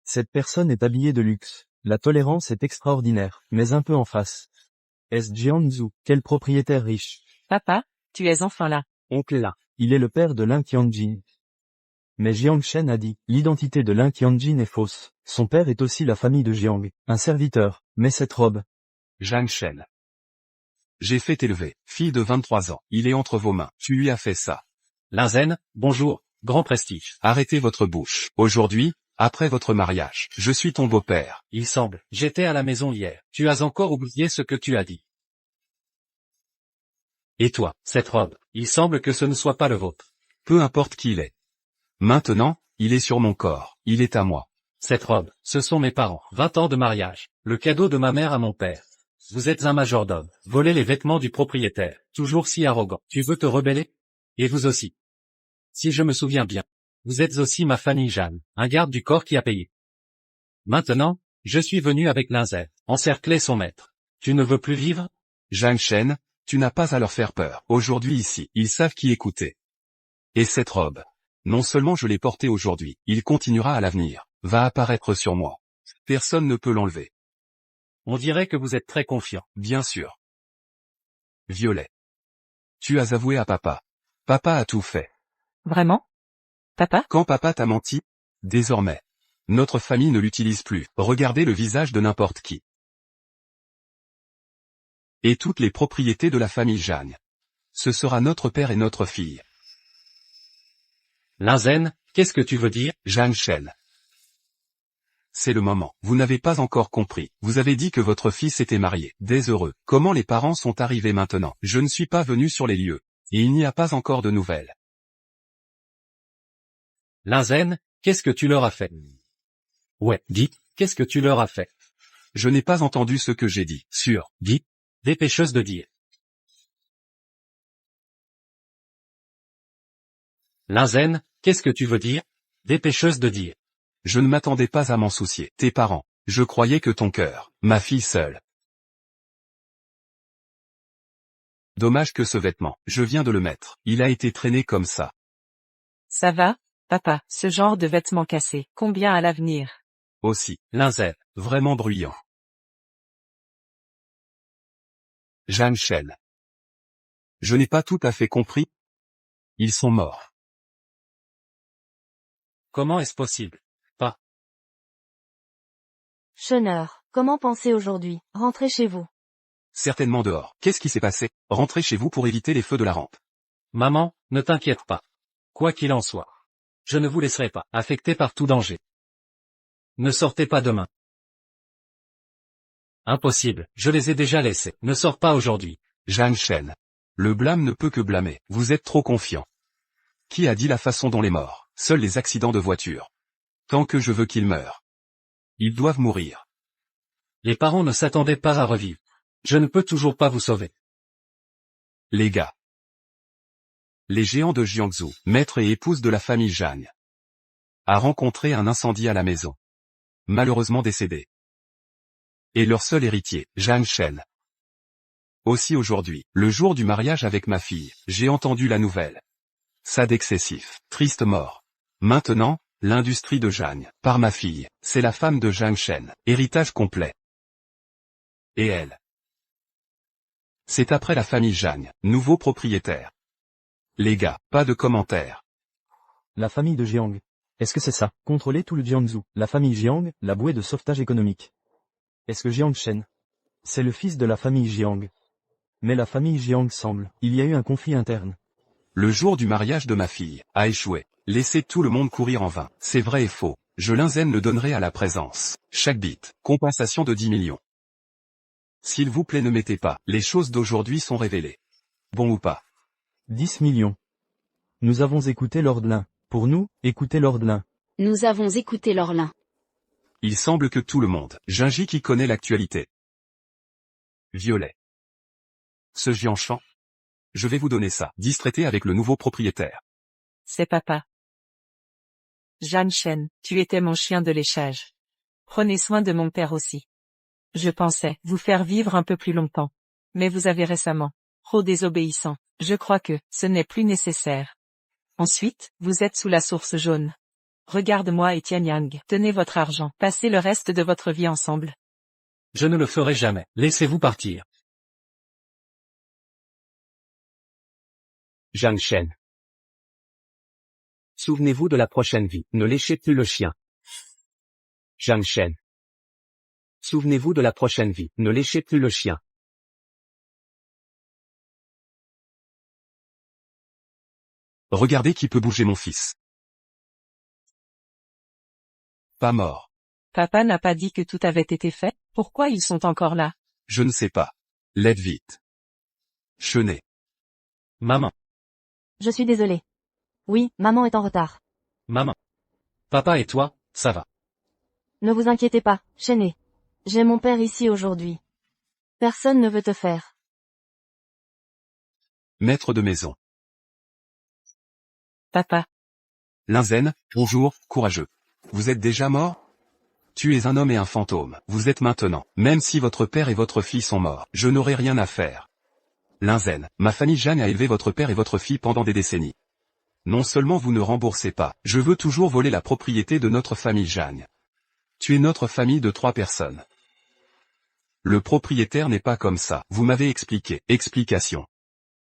Cette personne est habillée de luxe. La tolérance est extraordinaire, mais un peu en face. Est-ce Jianzhu, quel propriétaire riche? Papa, tu es enfin là. Oncle là. Il est le père de Lin Qianjin. Mais Jiang Shen a dit, l'identité de Lin Qianjin est fausse. Son père est aussi la famille de Jiang, un serviteur. Mais cette robe. Zhang Shen. J'ai fait élever, fille de 23 ans. Il est entre vos mains. Tu lui as fait ça. Lin Zhen, bonjour, grand prestige. Arrêtez votre bouche. Aujourd'hui, après votre mariage, je suis ton beau-père. Il semble, j'étais à la maison hier. Tu as encore oublié ce que tu as dit. Et toi, cette robe, il semble que ce ne soit pas le vôtre. Peu importe qui il est. Maintenant, il est sur mon corps. Il est à moi. Cette robe, ce sont mes parents. 20 ans de mariage. Le cadeau de ma mère à mon père. Vous êtes un majordome. Voler les vêtements du propriétaire. Toujours si arrogant. Tu veux te rebeller? Et vous aussi. Si je me souviens bien. Vous êtes aussi ma famille Jeanne, un garde du corps qui a payé. Maintenant, je suis venu avec Lin Zhen, encercler son maître. Tu ne veux plus vivre? Zhang Shen, tu n'as pas à leur faire peur. Aujourd'hui ici, ils savent qui écouter. Et cette robe. Non seulement je l'ai porté aujourd'hui, il continuera à l'avenir, va apparaître sur moi. Personne ne peut l'enlever. On dirait que vous êtes très confiant. Bien sûr. Violet. Tu as avoué à papa. Papa a tout fait. Vraiment? Papa? Quand papa t'a menti? Désormais. Notre famille ne l'utilise plus. Regardez le visage de n'importe qui. Et toutes les propriétés de la famille Jeanne. Ce sera notre père et notre fille. Linzen, qu'est-ce que tu veux dire? Jeanne Chen. C'est le moment. Vous n'avez pas encore compris. Vous avez dit que votre fils était marié. Désheureux. Comment les parents sont arrivés maintenant? Je ne suis pas venu sur les lieux. Et il n'y a pas encore de nouvelles. Linzen, qu'est-ce que tu leur as fait? Ouais, dis, qu'est-ce que tu leur as fait? Je n'ai pas entendu ce que j'ai dit. Sûr, dis, dépêcheuse de dire. Linzen, qu'est-ce que tu veux dire? Dépêcheuse de dire. Je ne m'attendais pas à m'en soucier. Tes parents. Je croyais que ton cœur, ma fille seule. Dommage que ce vêtement, je viens de le mettre. Il a été traîné comme ça. Ça va, papa, ce genre de vêtements cassés, combien à l'avenir? Aussi, Linzen, vraiment bruyant. Jeanne Chen. Je n'ai pas tout à fait compris. Ils sont morts. comment est-ce possible? Schoner, comment penser aujourd'hui? Rentrez chez vous. Certainement dehors. Qu'est-ce qui s'est passé? Rentrez chez vous pour éviter les feux de la rampe. Maman, ne t'inquiète pas. Quoi qu'il en soit. Je ne vous laisserai pas affecter par tout danger. Ne sortez pas demain. Impossible, je les ai déjà laissés. Ne sors pas aujourd'hui. Jeanne Chen. Le blâme ne peut que blâmer. Vous êtes trop confiant. Qui a dit la façon dont les morts? Seuls les accidents de voiture. Tant que je veux qu'ils meurent. Ils doivent mourir. Les parents ne s'attendaient pas à revivre. Je ne peux toujours pas vous sauver. Les gars. Les géants de Jiangsu, maître et épouse de la famille Jeanne, a rencontré un incendie à la maison. Malheureusement décédé. Et leur seul héritier, Jeanne Chen. Aussi aujourd'hui, le jour du mariage avec ma fille, j'ai entendu la nouvelle. Ça d'excessif, triste mort. Maintenant, l'industrie de Jeanne, par ma fille, c'est la femme de Jeanne Chen, héritage complet. Et elle. C'est après la famille Jeanne, nouveau propriétaire. Les gars, pas de commentaires. La famille de Jiang. Est-ce que c'est ça? Contrôler tout le Jiangsu. La famille Jiang, la bouée de sauvetage économique. Est-ce que Jiang Shen? C'est le fils de la famille Jiang. Mais la famille Jiang semble. Il y a eu un conflit interne. Le jour du mariage de ma fille, a échoué. Laissez tout le monde courir en vain. C'est vrai et faux. Je Linzen le donnerai à la présence. Chaque bit. Compensation de 10 millions. S'il vous plaît ne mettez pas. Les choses d'aujourd'hui sont révélées. Bon ou pas? 10 millions. Nous avons écouté Lord Lin. Pour nous, écoutez Lord Lin. Nous avons écouté Lorlin. Il semble que tout le monde, Jinji qui connaît l'actualité. Violet. Ce Jianchan. Je vais vous donner ça. Distraité avec le nouveau propriétaire. C'est papa. Jeanne Chen, tu étais mon chien de léchage. Prenez soin de mon père aussi. Je pensais vous faire vivre un peu plus longtemps. Mais vous avez récemment, trop désobéissant. Je crois que ce n'est plus nécessaire. Ensuite, vous êtes sous la source jaune. Regarde-moi et Tian Yang. Tenez votre argent. Passez le reste de votre vie ensemble. Je ne le ferai jamais. Laissez-vous partir. Jeanne Chen. Souvenez-vous de la prochaine vie. Ne léchez plus le chien. Jeanne Chen. Souvenez-vous de la prochaine vie. Ne léchez plus le chien. Regardez qui peut bouger mon fils. Pas mort. Papa n'a pas dit que tout avait été fait. Pourquoi ils sont encore là? Je ne sais pas. L'aide vite. Chenet. Maman. Je suis désolée. Oui, maman est en retard. Maman. Papa et toi, ça va. Ne vous inquiétez pas, Chenet. J'ai mon père ici aujourd'hui. Personne ne veut te faire. Maître de maison. Papa. Linzen, bonjour, courageux. Vous êtes déjà mort? Tu es un homme et un fantôme. Vous êtes maintenant. Même si votre père et votre fille sont morts, je n'aurai rien à faire. Linzen, ma famille Jeanne a élevé votre père et votre fille pendant des décennies. Non seulement vous ne remboursez pas, je veux toujours voler la propriété de notre famille Zhang. Tu es notre famille de 3 personnes. Le propriétaire n'est pas comme ça, vous m'avez expliqué. Explication.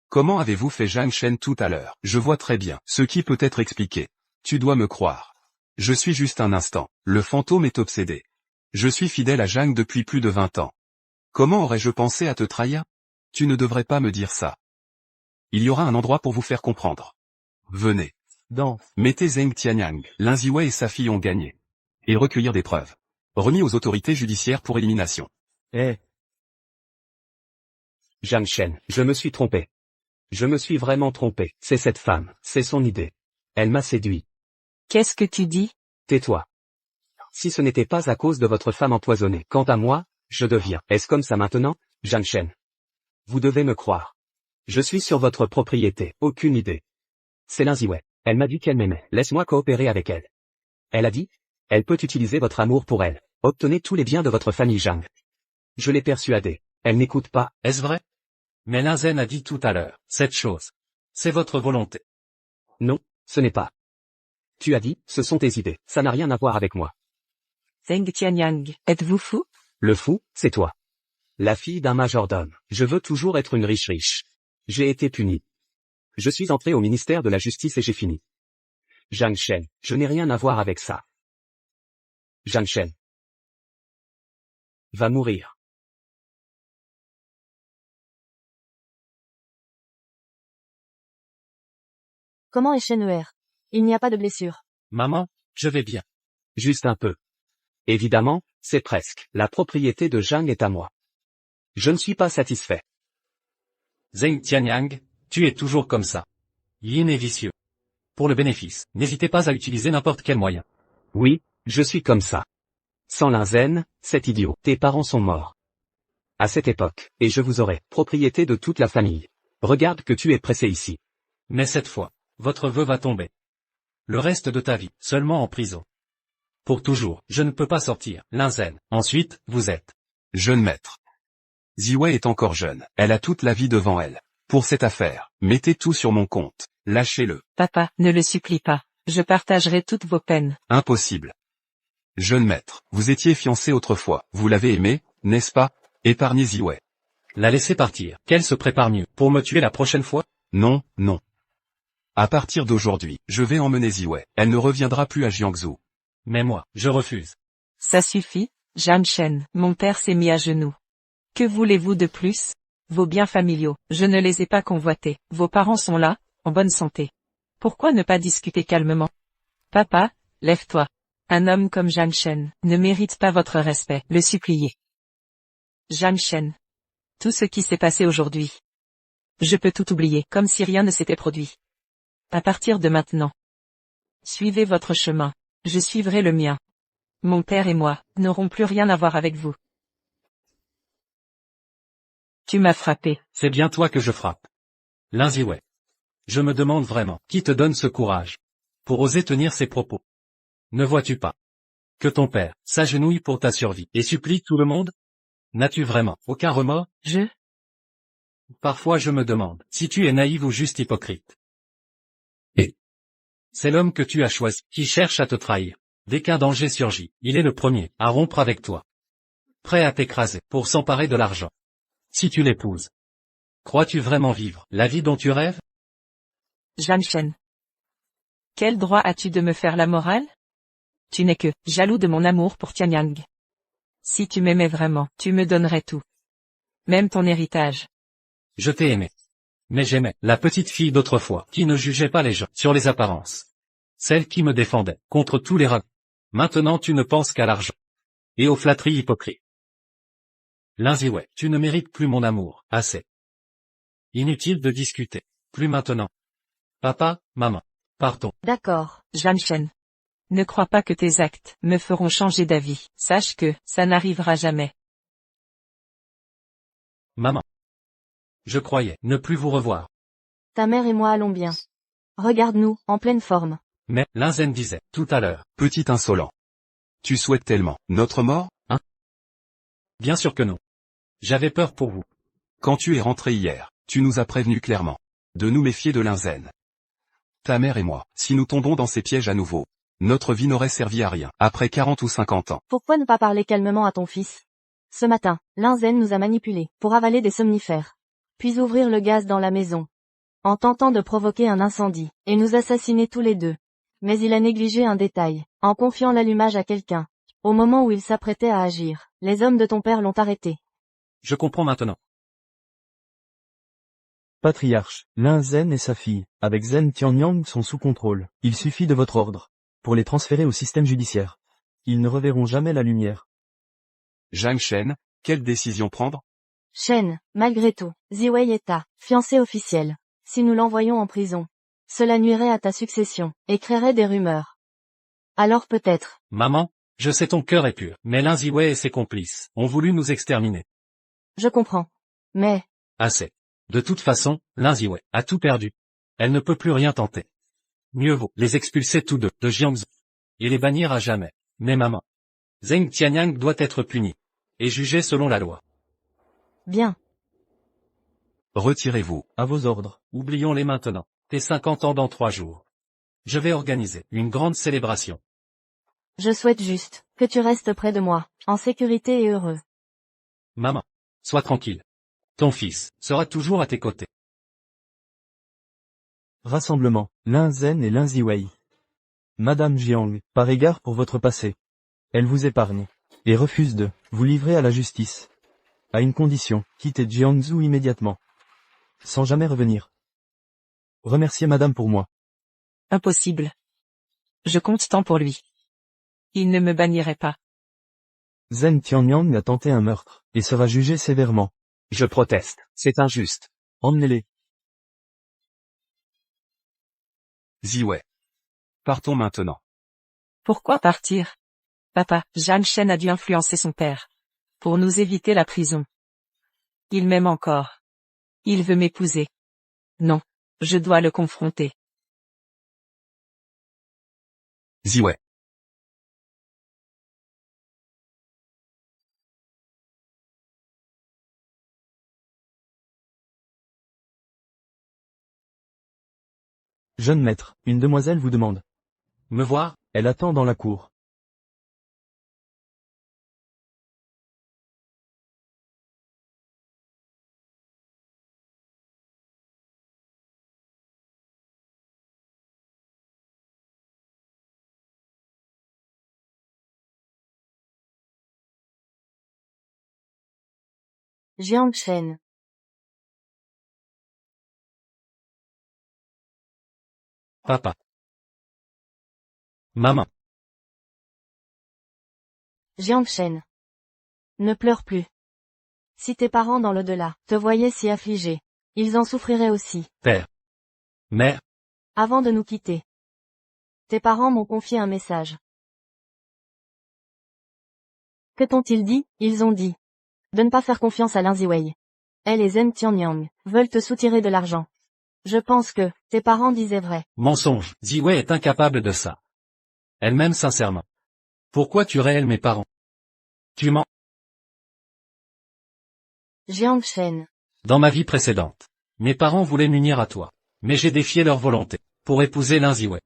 Comment avez-vous fait Zhang Shen tout à l'heure? Je vois très bien, ce qui peut être expliqué. Tu dois me croire. Je suis juste un instant, le fantôme est obsédé. Je suis fidèle à Zhang depuis plus de 20 ans. Comment aurais-je pensé à te trahir? Tu ne devrais pas me dire ça. Il y aura un endroit pour vous faire comprendre. Venez. Danse. Mettez Zheng Tianyang, Lin Ziwei et sa fille ont gagné. Et recueillir des preuves. Remis aux autorités judiciaires pour élimination. Eh. Zhang Shen, je me suis trompé. Je me suis vraiment trompé, c'est cette femme, c'est son idée. Elle m'a séduit. Qu'est-ce que tu dis? Tais-toi. Si ce n'était pas à cause de votre femme empoisonnée, quant à moi, je deviens. Est-ce comme ça maintenant, Zhang Shen? Vous devez me croire. Je suis sur votre propriété, aucune idée. C'est Lin Ziwei. Elle m'a dit qu'elle m'aimait, laisse-moi coopérer avec elle. Elle a dit, elle peut utiliser votre amour pour elle. Obtenez tous les biens de votre famille Zhang. Je l'ai persuadée. Elle n'écoute pas. Est-ce vrai? Mais Lin Zhen a dit tout à l'heure, cette chose. C'est votre volonté. Non, ce n'est pas. Tu as dit, ce sont tes idées, ça n'a rien à voir avec moi. Zheng Tianyang, êtes-vous fou? Le fou, c'est toi. La fille d'un majordome. Je veux toujours être une riche. J'ai été puni. Je suis entré au ministère de la Justice et j'ai fini. Zhang Shen, je n'ai rien à voir avec ça. Zhang Shen va mourir. Comment est Shenhue? Il n'y a pas de blessure. Maman, je vais bien. Juste un peu. Évidemment, c'est presque. La propriété de Zhang est à moi. Je ne suis pas satisfait. Zheng Tianyang, tu es toujours comme ça. Yin est vicieux. Pour le bénéfice, n'hésitez pas à utiliser n'importe quel moyen. Oui, je suis comme ça. Sans Lin Zhen, cet idiot, tes parents sont morts. À cette époque, et je vous aurai, propriété de toute la famille. Regarde que tu es pressé ici. Mais cette fois, votre vœu va tomber. Le reste de ta vie, seulement en prison. Pour toujours, je ne peux pas sortir, Lin Zhen. Ensuite, vous êtes. Jeune maître. Ziwei est encore jeune, elle a toute la vie devant elle. Pour cette affaire, mettez tout sur mon compte. Lâchez-le. Papa, ne le supplie pas. Je partagerai toutes vos peines. Impossible. Jeune maître, vous étiez fiancé autrefois, vous l'avez aimé, n'est-ce pas? Épargnez Ziwei. La laisser partir. Qu'elle se prépare mieux pour me tuer la prochaine fois? Non, non. À partir d'aujourd'hui, je vais emmener Ziwei. Elle ne reviendra plus à Jiangsu. Mais moi, je refuse. Ça suffit, Zhang Shen. Mon père s'est mis à genoux. Que voulez-vous de plus? Vos biens familiaux, je ne les ai pas convoités. Vos parents sont là, en bonne santé. Pourquoi ne pas discuter calmement? Papa, lève-toi. Un homme comme Zhang Shen ne mérite pas votre respect, le supplier. Zhang Shen. Tout ce qui s'est passé aujourd'hui. Je peux tout oublier, comme si rien ne s'était produit. À partir de maintenant. Suivez votre chemin. Je suivrai le mien. Mon père et moi n'aurons plus rien à voir avec vous. Tu m'as frappé. C'est bien toi que je frappe. Lin Ziwei. Je me demande vraiment, qui te donne ce courage pour oser tenir ces propos? Ne vois-tu pas que ton père s'agenouille pour ta survie et supplie tout le monde? N'as-tu vraiment aucun remords? Parfois je me demande si tu es naïf ou juste hypocrite. Et c'est l'homme que tu as choisi qui cherche à te trahir. Dès qu'un danger surgit, il est le premier à rompre avec toi. Prêt à t'écraser pour s'emparer de l'argent. Si tu l'épouses, crois-tu vraiment vivre la vie dont tu rêves? Zhang Shen. Quel droit as-tu de me faire la morale? Tu n'es que jaloux de mon amour pour Tianyang. Si tu m'aimais vraiment, tu me donnerais tout. Même ton héritage. Je t'ai aimé. Mais j'aimais la petite fille d'autrefois, qui ne jugeait pas les gens sur les apparences. Celle qui me défendait contre tous les ragots. Maintenant tu ne penses qu'à l'argent. Et aux flatteries hypocrites. Lin Ziwei, tu ne mérites plus mon amour, assez. Inutile de discuter. Plus maintenant. Papa, maman. Partons. D'accord. Zhang Shen. Ne crois pas que tes actes me feront changer d'avis. Sache que ça n'arrivera jamais. Maman. Je croyais ne plus vous revoir. Ta mère et moi allons bien. Regarde-nous, en pleine forme. Mais, Lin Zhen disait, tout à l'heure. Petit insolent. Tu souhaites tellement notre mort, hein? Bien sûr que non. J'avais peur pour vous. Quand tu es rentré hier, tu nous as prévenu clairement de nous méfier de Lin Zhen. Ta mère et moi, si nous tombons dans ces pièges à nouveau, notre vie n'aurait servi à rien, après 40 ou 50 ans. Pourquoi ne pas parler calmement à ton fils? Ce matin, Linzen nous a manipulés, pour avaler des somnifères. Puis ouvrir le gaz dans la maison. En tentant de provoquer un incendie, et nous assassiner tous les deux. Mais il a négligé un détail, en confiant l'allumage à quelqu'un. Au moment où il s'apprêtait à agir, les hommes de ton père l'ont arrêté. Je comprends maintenant. Patriarche, Lin Zhen et sa fille, avec Zhen Tianyang sont sous contrôle. Il suffit de votre ordre, pour les transférer au système judiciaire. Ils ne reverront jamais la lumière. Zhang Shen, quelle décision prendre? Shen, malgré tout, Ziwei est ta fiancée officielle. Si nous l'envoyons en prison, cela nuirait à ta succession, et créerait des rumeurs. Alors peut-être. Maman, je sais ton cœur est pur, mais Lin Ziwei et ses complices ont voulu nous exterminer. Je comprends. Mais, Assez. De toute façon, Lin Ziwei a tout perdu. Elle ne peut plus rien tenter. Mieux vaut les expulser tous deux de Jiangsu et les bannir à jamais. Mais maman, Zheng Tianyang doit être puni et jugé selon la loi. bien. Retirez-vous. À vos ordres. Oublions-les maintenant. Tes 50 ans dans 3 jours. Je vais organiser une grande célébration. Je souhaite juste que tu restes près de moi, en sécurité et heureux. Maman, sois tranquille. Ton fils sera toujours à tes côtés. Rassemblement, Lin Zhen et Lin Ziwei. Madame Jiang, par égard pour votre passé. Elle vous épargne. Et refuse de vous livrer à la justice. À une condition, quittez Jiangsu immédiatement. Sans jamais revenir. Remerciez madame pour moi. Impossible. Je compte tant pour lui. Il ne me bannirait pas. Zhen Tianyang a tenté un meurtre, et sera jugé sévèrement. Je proteste. C'est injuste. Emmenez-les. Ziwei. Partons maintenant. Pourquoi partir? Papa, Zhang Shen a dû influencer son père. Pour nous éviter la prison. Il m'aime encore. Il veut m'épouser. Non. Je dois le confronter. Ziwei. Jeune maître, une demoiselle vous demande. Me voir? Elle attend dans la cour. Jiang Shen. Papa. Maman. Jiang Shen. Ne pleure plus. Si tes parents dans l'au-delà te voyaient si affligé, ils en souffriraient aussi. Père. Mère. Avant de nous quitter. Tes parents m'ont confié un message. Que t'ont-ils dit? Ils ont dit de ne pas faire confiance à Lin Ziwei. Elle et Zhen Tianyang veulent te soutirer de l'argent. Je pense que tes parents disaient vrai. Mensonge. Ziwei est incapable de ça. Elle m'aime sincèrement. Pourquoi tuerais-elle mes parents? Tu mens. Jiang Shen. Dans ma vie précédente, mes parents voulaient m'unir à toi. Mais j'ai défié leur volonté, pour épouser Lin Ziwei.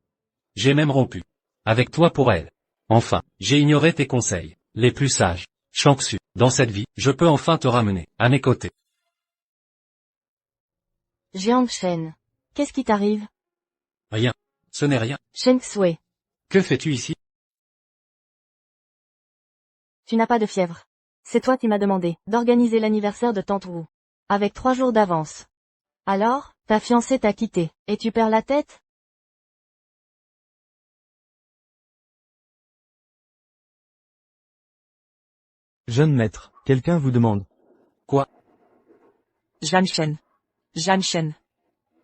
J'ai même rompu. Avec toi pour elle. Enfin, j'ai ignoré tes conseils, les plus sages. Shangsu, dans cette vie, je peux enfin te ramener, à mes côtés. Jiang Shen. Qu'est-ce qui t'arrive? Rien. Ce n'est rien. Shen Xue. Que fais-tu ici? Tu n'as pas de fièvre. C'est toi qui m'as demandé d'organiser l'anniversaire de Tante Wu. Avec 3 jours d'avance. Alors, ta fiancée t'a quitté, et tu perds la tête? Jeune maître, quelqu'un vous demande. Quoi? Zhang Shen. Zhang Shen.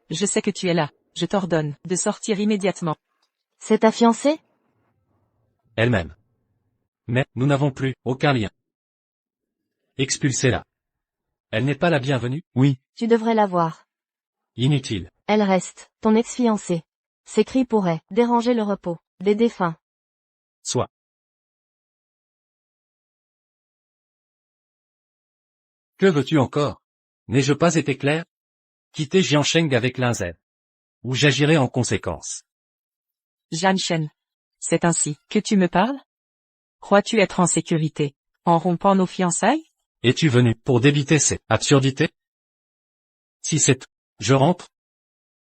Je sais que tu es là. Je t'ordonne de sortir immédiatement. C'est ta fiancée? Elle-même. Mais, nous n'avons plus, aucun lien. Expulsez-la. Elle n'est pas la bienvenue? Oui. Tu devrais la voir. Inutile. Elle reste, ton ex-fiancée. Ses cris pourraient déranger le repos des défunts. Soit. Que veux-tu encore? N'ai-je pas été clair? Quitter Jiansheng avec Lin Zhen. ou j'agirai en conséquence. Jeanne Chen. C'est ainsi que tu me parles? Crois-tu être en sécurité, en rompant nos fiançailles? Es-tu venu pour débiter ces absurdités? Si c'est tout, je rentre.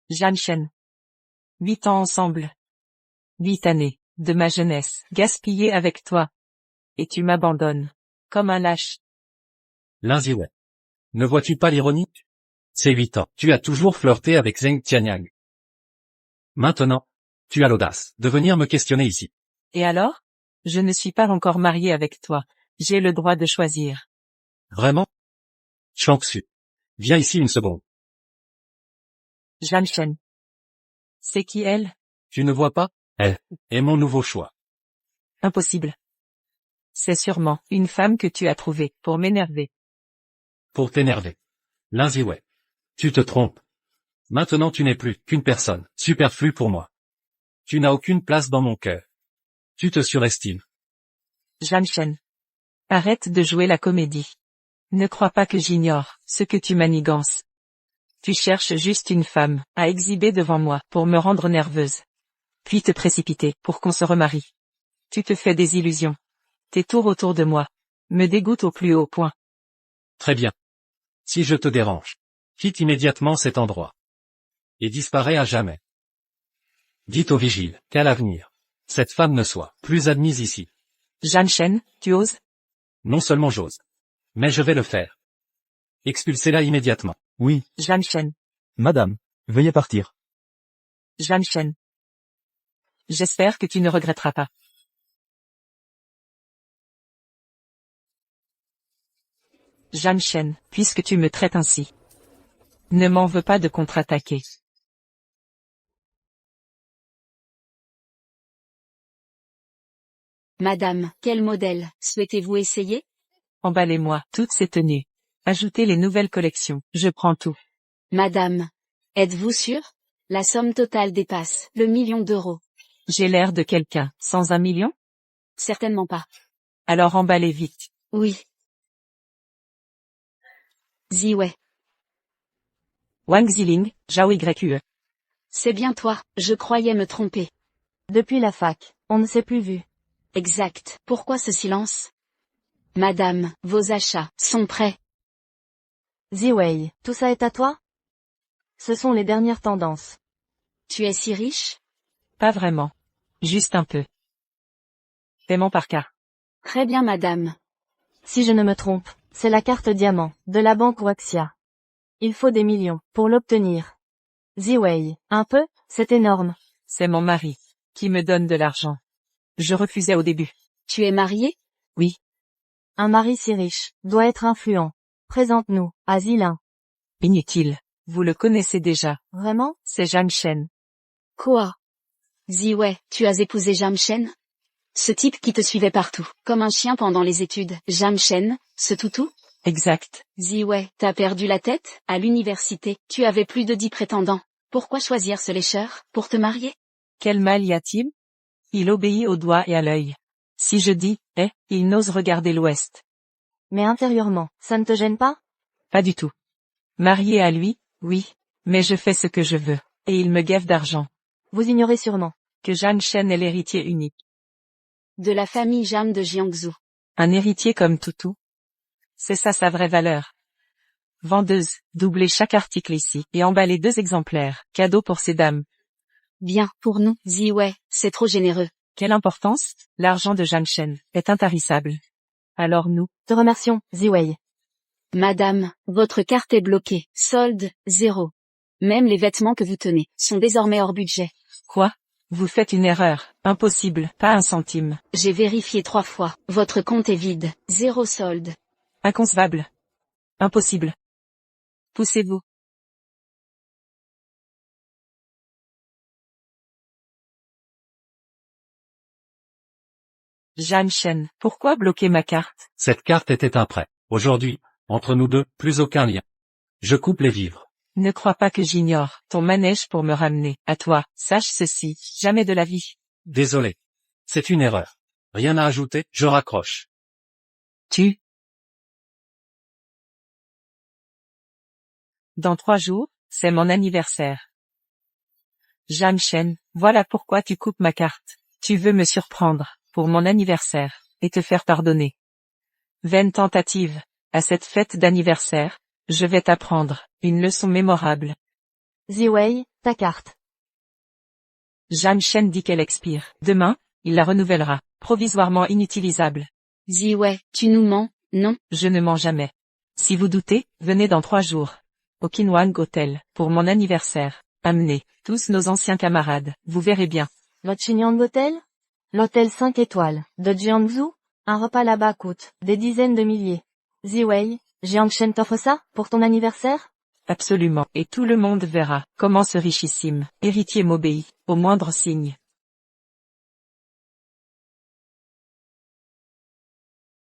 Jeanne Chen. 8 ans ensemble. 8 années, de ma jeunesse, gaspillées avec toi. Et tu m'abandonnes. Comme un lâche. Lin Ziwei. Ne vois-tu pas l'ironie? Ces 8 ans, tu as toujours flirté avec Zheng Tianyang. Maintenant, tu as l'audace de venir me questionner ici. Et alors? Je ne suis pas encore mariée avec toi. J'ai le droit de choisir. Vraiment? Chang-Su. Viens ici une seconde. Jeanne Chen. C'est qui elle? Tu ne vois pas? Elle est mon nouveau choix. Impossible. C'est sûrement une femme que tu as trouvée pour m'énerver. Pour t'énerver. Lin Ziwei. Tu te trompes. Maintenant tu n'es plus qu'une personne superflue pour moi. Tu n'as aucune place dans mon cœur. Tu te surestimes. Jeanne Chen. Arrête de jouer la comédie. Ne crois pas que j'ignore ce que tu manigances. Tu cherches juste une femme à exhiber devant moi pour me rendre nerveuse. Puis te précipiter pour qu'on se remarie. Tu te fais des illusions. Tes tours autour de moi me dégoûtent au plus haut point. Très bien. Si je te dérange, quitte immédiatement cet endroit. Et disparais à jamais. Dites au vigile qu'à l'avenir, cette femme ne soit plus admise ici. Jeanne Chen, tu oses? Non seulement j'ose, mais je vais le faire. Expulsez-la immédiatement. Oui, Jeanne Chen. madame, veuillez partir. Jeanne Chen. J'espère que tu ne regretteras pas. Jeanne Chen, puisque tu me traites ainsi. Ne m'en veux pas de contre-attaquer. Madame, quel modèle souhaitez-vous essayer? Emballez-moi toutes ces tenues. Ajoutez les nouvelles collections, je prends tout. Madame, êtes-vous sûre? La somme totale dépasse le million d'euros. J'ai l'air de quelqu'un sans 1 million? Certainement pas. Alors emballez vite. Oui. Ziwei. Wang Ziling, Zhao Yue. C'est bien toi, je croyais me tromper. Depuis la fac, on ne s'est plus vu. Exact. Pourquoi ce silence? Madame, vos achats sont prêts. Ziwei, tout ça est à toi? Ce sont les dernières tendances. Tu es si riche? Pas vraiment. Juste un peu. Paiement par carte. Très bien madame. Si je ne me trompe, c'est la carte diamant, de la banque Waxia. Il faut des millions, pour l'obtenir. Ziwei, un peu, c'est énorme. C'est mon mari, qui me donne de l'argent. Je refusais au début. Tu es marié? Oui. Un mari si riche, doit être influent. Présente-nous, à Zilin. Inutile. Vous le connaissez déjà. Vraiment? C'est Jeanne Chen. Quoi? Ziwei, tu as épousé Jeanne Chen? Ce type qui te suivait partout, comme un chien pendant les études. Jeanne Chen, ce toutou? Exact. Ziwei, t'as perdu la tête? À l'université, tu avais plus de 10 prétendants. Pourquoi choisir ce lécheur, pour te marier? Quel mal y a-t-il? Il obéit au doigt et à l'œil. Si je dis, il n'ose regarder l'ouest. Mais intérieurement, ça ne te gêne pas? Pas du tout. Marié à lui, oui, mais je fais ce que je veux, et il me gave d'argent. Vous ignorez sûrement Que Jeanne Chen est l'héritier unique. De la famille Jeanne de Jiangsu. Un héritier comme Toutou. C'est ça sa vraie valeur. Vendeuse, doublez chaque article ici, et emballez 2 exemplaires, cadeau pour ces dames. Bien, pour nous, Ziwei, c'est trop généreux. Quelle importance? L'argent de Jeanne Chen est intarissable. Alors nous, Te remercions, Ziwei. Madame, votre carte est bloquée. Solde, 0. Même les vêtements que vous tenez sont désormais hors budget. quoi? Vous faites une erreur. Impossible, pas 1 centime. J'ai vérifié 3 fois. Votre compte est vide. 0 solde. Inconcevable. Impossible. Poussez-vous. Jeanne Chen, pourquoi bloquer ma carte? Cette carte était un prêt. Aujourd'hui, entre nous deux, plus aucun lien. Je coupe les vivres. Ne crois pas que j'ignore ton manège pour me ramener à toi. Sache ceci, jamais de la vie. Désolé. C'est une erreur. Rien à ajouter, je raccroche. Dans 3 jours, c'est mon anniversaire. Jamchen, voilà pourquoi tu coupes ma carte. Tu veux me surprendre, pour mon anniversaire, et te faire pardonner. Vaine tentative. À cette fête d'anniversaire, je vais t'apprendre une leçon mémorable. Ziwei, ta carte. Jamchen dit qu'elle expire. Demain, il la renouvellera, provisoirement inutilisable. Ziwei, tu nous mens, non? Je ne mens jamais. Si vous doutez, venez dans 3 jours. Au Kinwang Hotel, pour mon anniversaire. Amenez tous nos anciens camarades, vous verrez bien. Le Chinyang Hotel? L'hôtel 5 étoiles, de Jiangsu? Un repas là-bas coûte des dizaines de milliers. Ziwei, Jiangshen t'offre ça, pour ton anniversaire? Absolument. Et tout le monde verra comment ce richissime héritier m'obéit, au moindre signe.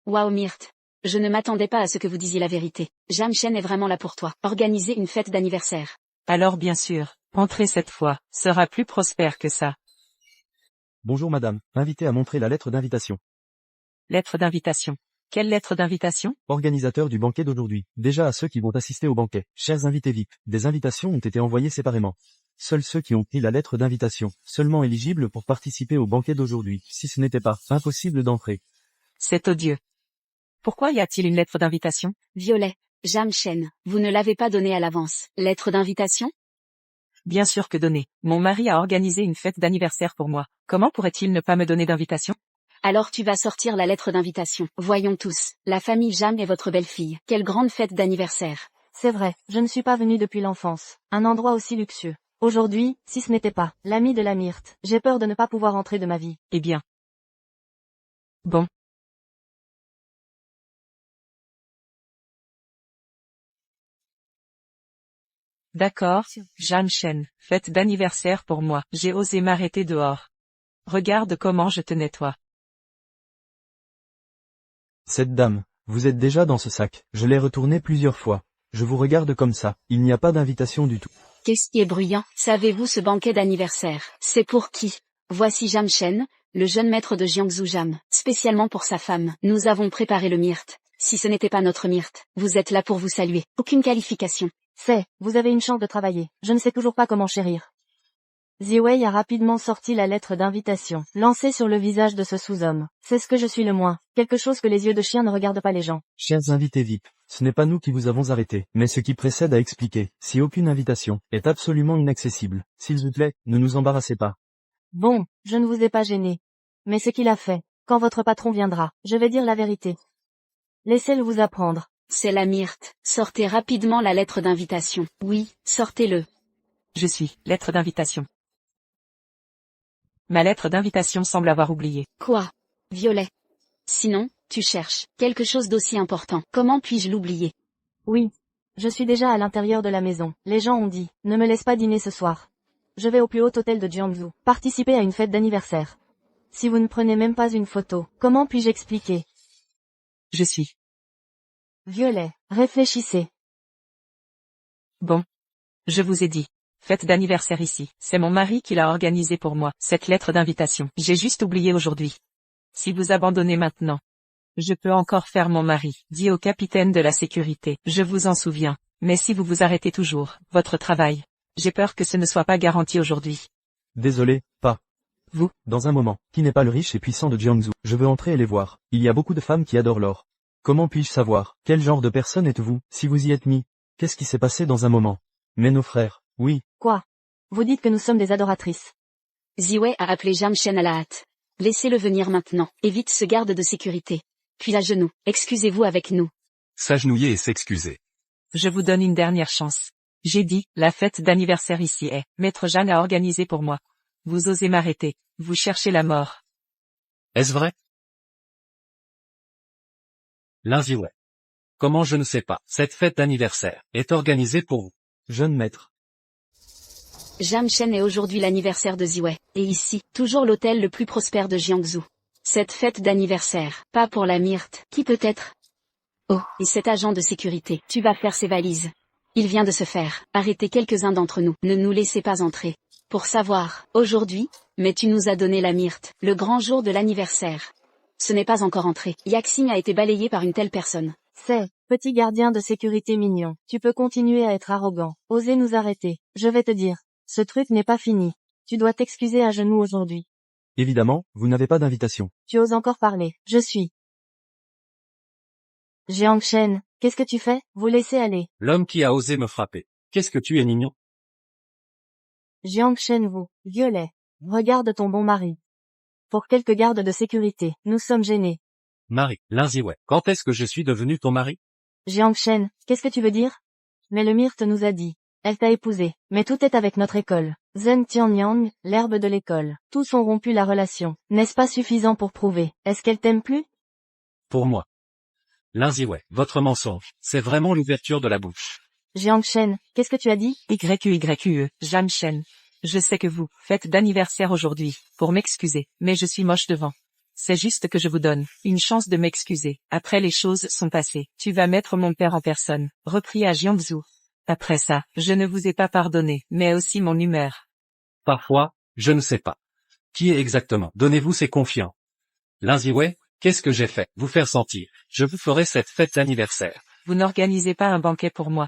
Waouh Myrthe. Je ne m'attendais pas à ce que vous disiez la vérité. Jamchen est vraiment là pour toi. Organiser une fête d'anniversaire. Alors bien sûr, entrez cette fois, sera plus prospère que ça. Bonjour madame, invité à montrer la lettre d'invitation. Lettre d'invitation. Quelle lettre d'invitation? Organisateur du banquet d'aujourd'hui. Déjà à ceux qui vont assister au banquet. Chers invités VIP, des invitations ont été envoyées séparément. Seuls ceux qui ont pris la lettre d'invitation, seulement éligibles pour participer au banquet d'aujourd'hui. Si ce n'était pas impossible d'entrer. C'est odieux. Pourquoi y a-t-il une lettre d'invitation? Violet. Jamchen, vous ne l'avez pas donnée à l'avance. Lettre d'invitation? Bien sûr que donné. Mon mari a organisé une fête d'anniversaire pour moi. Comment pourrait-il ne pas me donner d'invitation? Alors tu vas sortir la lettre d'invitation. Voyons tous. La famille Jam est votre belle-fille. Quelle grande fête d'anniversaire. C'est vrai, je ne suis pas venue depuis l'enfance. Un endroit aussi luxueux. Aujourd'hui, si ce n'était pas l'ami de la Myrthe, j'ai peur de ne pas pouvoir entrer de ma vie. Eh bien. Bon. D'accord, Jamchen, fête d'anniversaire pour moi. J'ai osé m'arrêter dehors. Regarde comment je te nettoie. Cette dame, vous êtes déjà dans ce sac. Je l'ai retourné plusieurs fois. Je vous regarde comme ça. Il n'y a pas d'invitation du tout. Qu'est-ce qui est bruyant? Savez-vous ce banquet d'anniversaire? C'est pour qui? Voici Jamchen, le jeune maître de Jiangsu Jam, spécialement pour sa femme. Nous avons préparé le Myrthe. Si ce n'était pas notre Myrthe, vous êtes là pour vous saluer. Aucune qualification. Vous avez une chance de travailler. Je ne sais toujours pas comment chérir. Ziwei a rapidement sorti la lettre d'invitation, lancée sur le visage de ce sous-homme. C'est ce que je suis le moins. Quelque chose que les yeux de chien ne regardent pas les gens. Chers invités VIP, ce n'est pas nous qui vous avons arrêté, mais ce qui précède à expliquer, si aucune invitation est absolument inaccessible. S'il vous plaît, ne nous embarrassez pas. Bon, je ne vous ai pas gêné. Mais ce qu'il a fait, quand votre patron viendra, je vais dire la vérité. Laissez-le vous apprendre. C'est la Myrthe. Sortez rapidement la lettre d'invitation. Oui, sortez-le. Je suis, lettre d'invitation. Ma lettre d'invitation semble avoir oublié. Quoi? Violet. Sinon, tu cherches quelque chose d'aussi important. Comment puis-je l'oublier? Oui. Je suis déjà à l'intérieur de la maison. Les gens ont dit, ne me laisse pas dîner ce soir. Je vais au plus haut hôtel de Jiangsu, participer à une fête d'anniversaire. Si vous ne prenez même pas une photo, comment puis-je expliquer? Je suis. Violet, réfléchissez. Bon. Je vous ai dit. Fête d'anniversaire ici. C'est mon mari qui l'a organisé pour moi, cette lettre d'invitation. J'ai juste oublié aujourd'hui. Si vous abandonnez maintenant, je peux encore faire mon mari, dit au capitaine de la sécurité. Je vous en souviens. Mais si vous vous arrêtez toujours, votre travail. J'ai peur que ce ne soit pas garanti aujourd'hui. Désolé, pas. Vous? Dans un moment, qui n'est pas le riche et puissant de Jiangsu, je veux entrer et les voir. Il y a beaucoup de femmes qui adorent l'or. Comment puis-je savoir, quel genre de personne êtes-vous, si vous y êtes mis? Qu'est-ce qui s'est passé dans un moment? Mais nos frères, oui. Quoi? Vous dites que nous sommes des adoratrices. Ziwei a appelé Jamchen à la hâte. Laissez-le venir maintenant, évite ce garde de sécurité. Puis à genoux, excusez-vous avec nous. S'agenouiller et s'excuser. Je vous donne une dernière chance. J'ai dit, la fête d'anniversaire ici est, Maître Jeanne a organisé pour moi. Vous osez m'arrêter, vous cherchez la mort. Est-ce vrai? Ziwei. Comment je ne sais pas. Cette fête d'anniversaire est organisée pour vous. Jeune maître. Jamchen est aujourd'hui l'anniversaire de Ziwei. Et ici, toujours l'hôtel le plus prospère de Jiangsu. Cette fête d'anniversaire, pas pour la Myrthe, qui peut être? Oh, et cet agent de sécurité, tu vas faire ses valises. Il vient de se faire. Arrêtez quelques-uns d'entre nous. Ne nous laissez pas entrer. Pour savoir, aujourd'hui, mais tu nous as donné la Myrthe, le grand jour de l'anniversaire. Ce n'est pas encore entré. Yaxing a été balayé par une telle personne. Petit gardien de sécurité mignon, tu peux continuer à être arrogant, oser nous arrêter. Je vais te dire, ce truc n'est pas fini. Tu dois t'excuser à genoux aujourd'hui. Évidemment, vous n'avez pas d'invitation. Tu oses encore parler. Je suis. Jiang Shen, qu'est-ce que tu fais? Vous laissez aller. L'homme qui a osé me frapper. Qu'est-ce que tu es mignon? Jiang Shen vous, violet. Regarde ton bon mari. Pour quelques gardes de sécurité, nous sommes gênés. Marie, Linziwei, quand est-ce que je suis devenu ton mari? Jiang Shen, qu'est-ce que tu veux dire? Mais le myrte nous a dit. Elle t'a épousé, mais tout est avec notre école. Zhen Tianyang, l'herbe de l'école. Tous ont rompu la relation. N'est-ce pas suffisant pour prouver? Est-ce qu'elle t'aime plus? Pour moi. Linziwei, votre mensonge, c'est vraiment l'ouverture de la bouche. Jiang Shen, qu'est-ce que tu as dit? YQYQE, Jiang Shen. Je sais que vous faites d'anniversaire aujourd'hui, pour m'excuser, mais je suis moche devant. C'est juste que je vous donne une chance de m'excuser. Après les choses sont passées. Tu vas mettre mon père en personne, reprit à Jiangsu. Après ça, je ne vous ai pas pardonné, mais aussi mon humeur. Parfois, je ne sais pas. Qui est exactement? Donnez-vous ces confiants. Linziwei, qu'est-ce que j'ai fait? Vous faire sentir. Je vous ferai cette fête d'anniversaire. Vous n'organisez pas un banquet pour moi.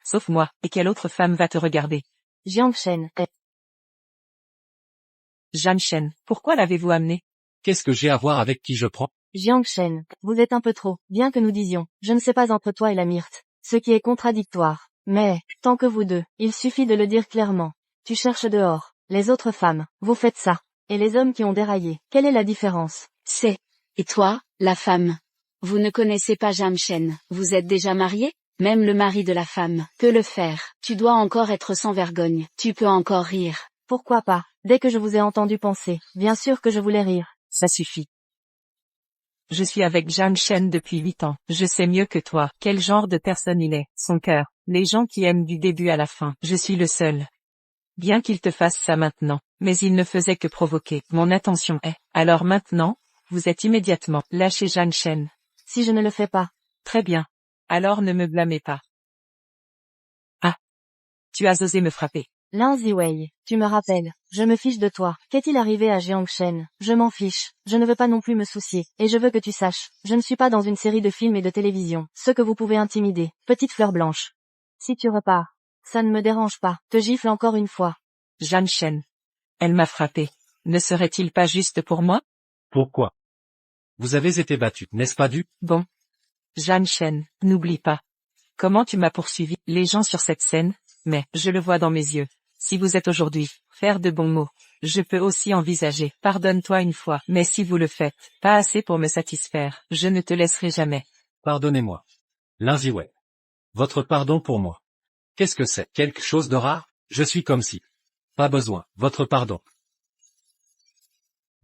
Sauf moi, et quelle autre femme va te regarder? Jiang Shen, Jiang Shen, pourquoi l'avez-vous amené? Qu'est-ce que j'ai à voir avec qui je prends? Jiang Shen, vous êtes un peu trop, bien que nous disions, je ne sais pas entre toi et la myrte. Ce qui est contradictoire. Mais, tant que vous deux, il suffit de le dire clairement. Tu cherches dehors. Les autres femmes, vous faites ça. Et les hommes qui ont déraillé, quelle est la différence? C'est. Et toi, la femme? Vous ne connaissez pas Jiang Shen, vous êtes déjà marié? Même le mari de la femme peut le faire. Tu dois encore être sans vergogne. Tu peux encore rire. Pourquoi pas? Dès que je vous ai entendu penser, bien sûr que je voulais rire. Ça suffit. Je suis avec Jiang Shen depuis 8 ans. Je sais mieux que toi quel genre de personne il est, son cœur, les gens qui aiment du début à la fin. Je suis le seul. Bien qu'il te fasse ça maintenant, mais il ne faisait que provoquer. Mon intention est. Alors maintenant, vous êtes immédiatement lâché Jiang Shen. Si je ne le fais pas. Très bien. Alors ne me blâmez pas. Ah. Tu as osé me frapper. Lin Ziwei, tu me rappelles, je me fiche de toi. Qu'est-il arrivé à Jiang Shen? Je m'en fiche. Je ne veux pas non plus me soucier. Et je veux que tu saches, je ne suis pas dans une série de films et de télévision. Ce que vous pouvez intimider. Petite fleur blanche. Si tu repars, ça ne me dérange pas. Te gifle encore une fois. Jiang Shen. Elle m'a frappé. Ne serait-il pas juste pour moi? Pourquoi? Vous avez été battu, n'est-ce pas dû? Bon. Jiang Shen, n'oublie pas. Comment tu m'as poursuivi, les gens sur cette scène, mais je le vois dans mes yeux. Si vous êtes aujourd'hui, faire de bons mots, je peux aussi envisager, pardonne-toi une fois, mais si vous le faites, pas assez pour me satisfaire, je ne te laisserai jamais. Pardonnez-moi. Linziwei. Votre pardon pour moi. Qu'est-ce que c'est? Quelque chose de rare? Je suis comme si. Pas besoin, votre pardon.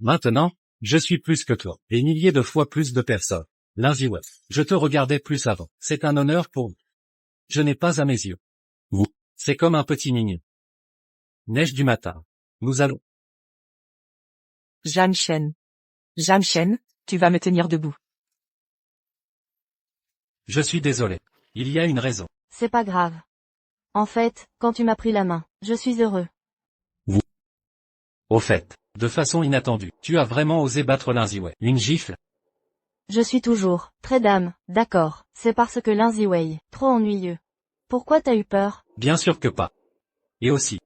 Maintenant, je suis plus que toi, et milliers de fois plus de personnes. Linziwei. Je te regardais plus avant. C'est un honneur pour vous. Je n'ai pas à mes yeux. Vous. C'est comme un petit mignon. Neige du matin. Nous allons. Jiang Shen. Jiang Shen, tu vas me tenir debout. Je suis désolé. Il y a une raison. C'est pas grave. En fait, quand tu m'as pris la main, je suis heureux. Au fait, de façon inattendue, tu as vraiment osé battre Linziwei. Une gifle? Je suis toujours, très dame, d'accord, c'est parce que Lin Ziwei, trop ennuyeux. Pourquoi t'as eu peur? Bien sûr que pas. Et aussi.